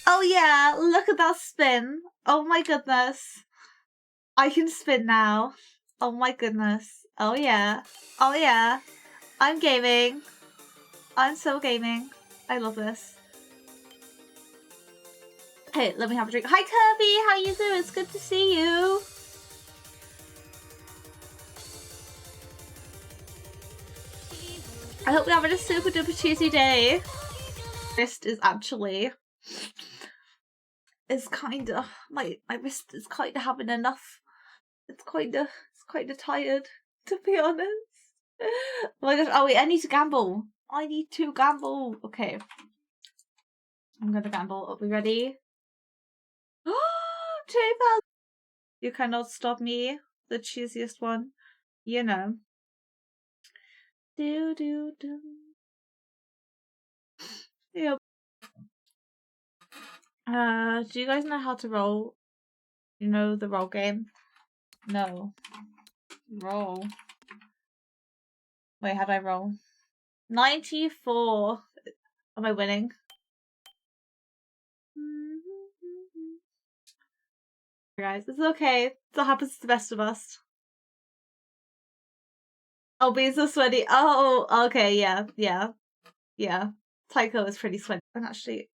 [SPEAKER 1] Oh yeah, look at that spin. Oh my goodness. I can spin now. Oh my goodness. Oh yeah. Oh yeah. I'm gaming. I'm so gaming. I love this. Hey, let me have a drink. Hi Kirby, how you doing? It's good to see you. I hope you're having a super duper Tuesday day. Wrist is actually kinda my wrist is kinda having enough. It's kinda tired, to be honest. Oh my gosh, oh wait, I need to gamble. I need to gamble. Okay. I'm gonna gamble. Are we ready? 2,000! You cannot stop me. The cheesiest one. You know. Do. Yep. Do you guys know how to roll? You know the roll game? No. Roll. Wait, how do I roll? 94. Am I winning? Guys, it's okay. That happens to the best of us. Oh, being so sweaty. Oh, okay, yeah. Tycho is pretty sweaty. And actually,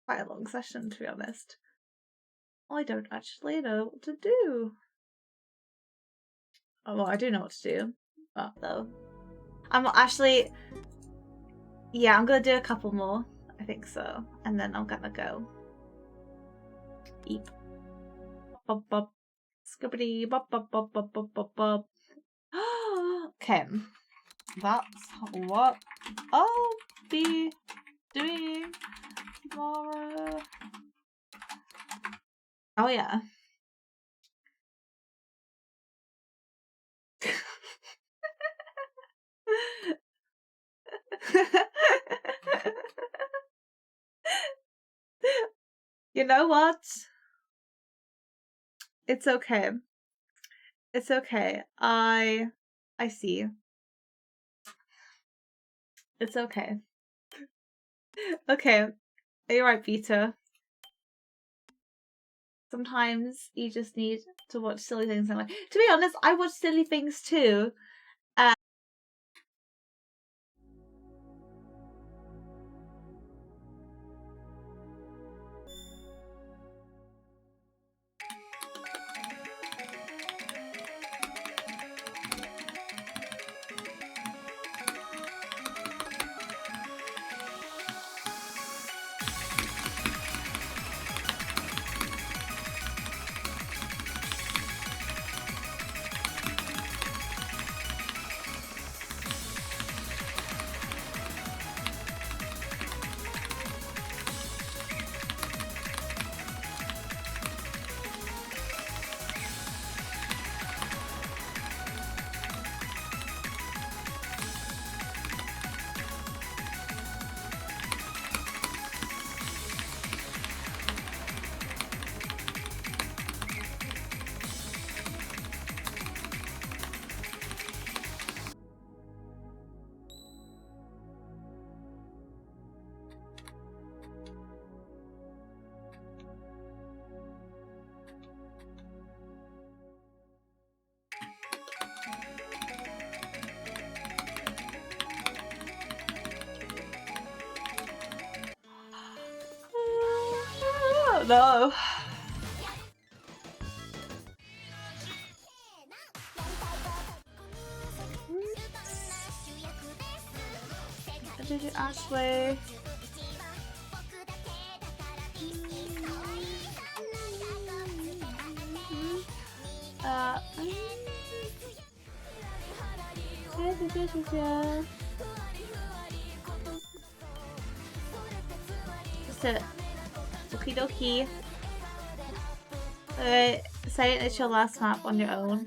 [SPEAKER 1] quite a long session, to be honest. I don't actually know what to do. Oh, well, I do know what to do. But, though. I'm actually... Yeah, I'm gonna do a couple more. I think so. And then I'm gonna go. Eep. Bop, bop. Scribbity, bop, bop, bop, bop, bop, bop, bop. Okay. That's what I'll be doing tomorrow. Oh, yeah. You know what? It's okay. It's okay. I see. It's okay. Okay. You're right, Peter. Sometimes you just need to watch silly things. To be honest, I watch silly things too. No. Did you Ashley? Yeah. Just it. Okie dokie. Say it's your last map on your own.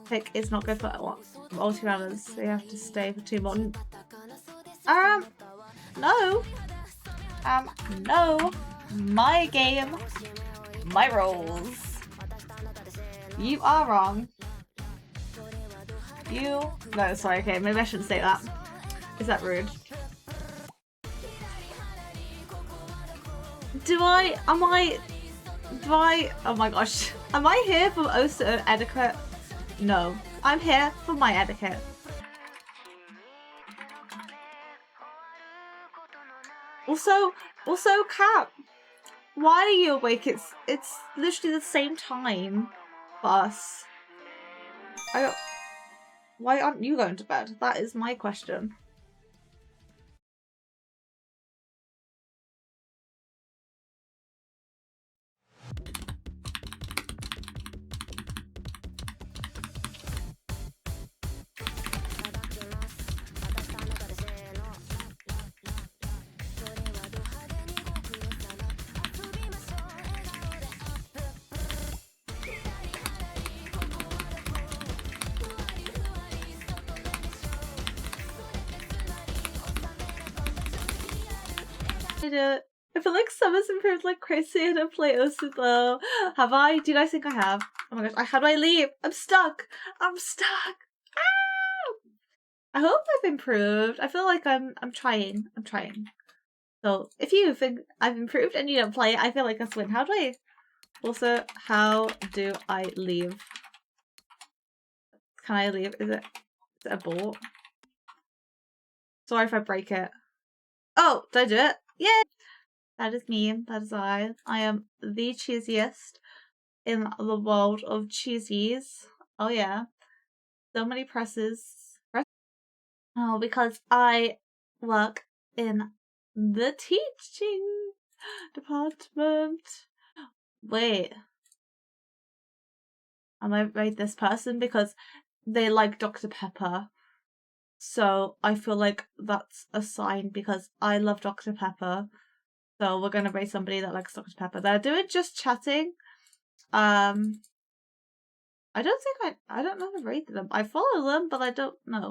[SPEAKER 1] Pick is not good for multi-rounders, so you have to stay for 2 more. No. No. My game. My rules. You are wrong. No, sorry, okay, maybe I shouldn't say that. Is that rude? Do I? Oh my gosh. Am I here for Osa etiquette? No. I'm here for my etiquette. Also, Cap, why are you awake? It's literally the same time for us. Why aren't you going to bed? That is my question. I feel like Summer's improved like crazy and I play Osu though. Have I? Dude, I think I have. Oh my gosh, how do I leave? I'm stuck! I'm stuck! Ah! I hope I've improved. I feel like I'm trying. I'm trying. So if you think I've improved and you don't play it, I feel like that's a win. How do I leave? Can I leave? Is it a bot? Sorry if I break it. Oh, did I do it? Yay! That is me. That is I. I am the cheesiest in the world of cheesies. Oh yeah. So many presses. Oh, because I work in the teaching department. Wait. Am I rate this person? Because they like Dr. Pepper. So I feel like that's a sign because I love Dr. Pepper. So we're gonna rate somebody that likes Dr. Pepper. They're doing just chatting. I don't think I don't know if I rated them. I follow them, but I don't know.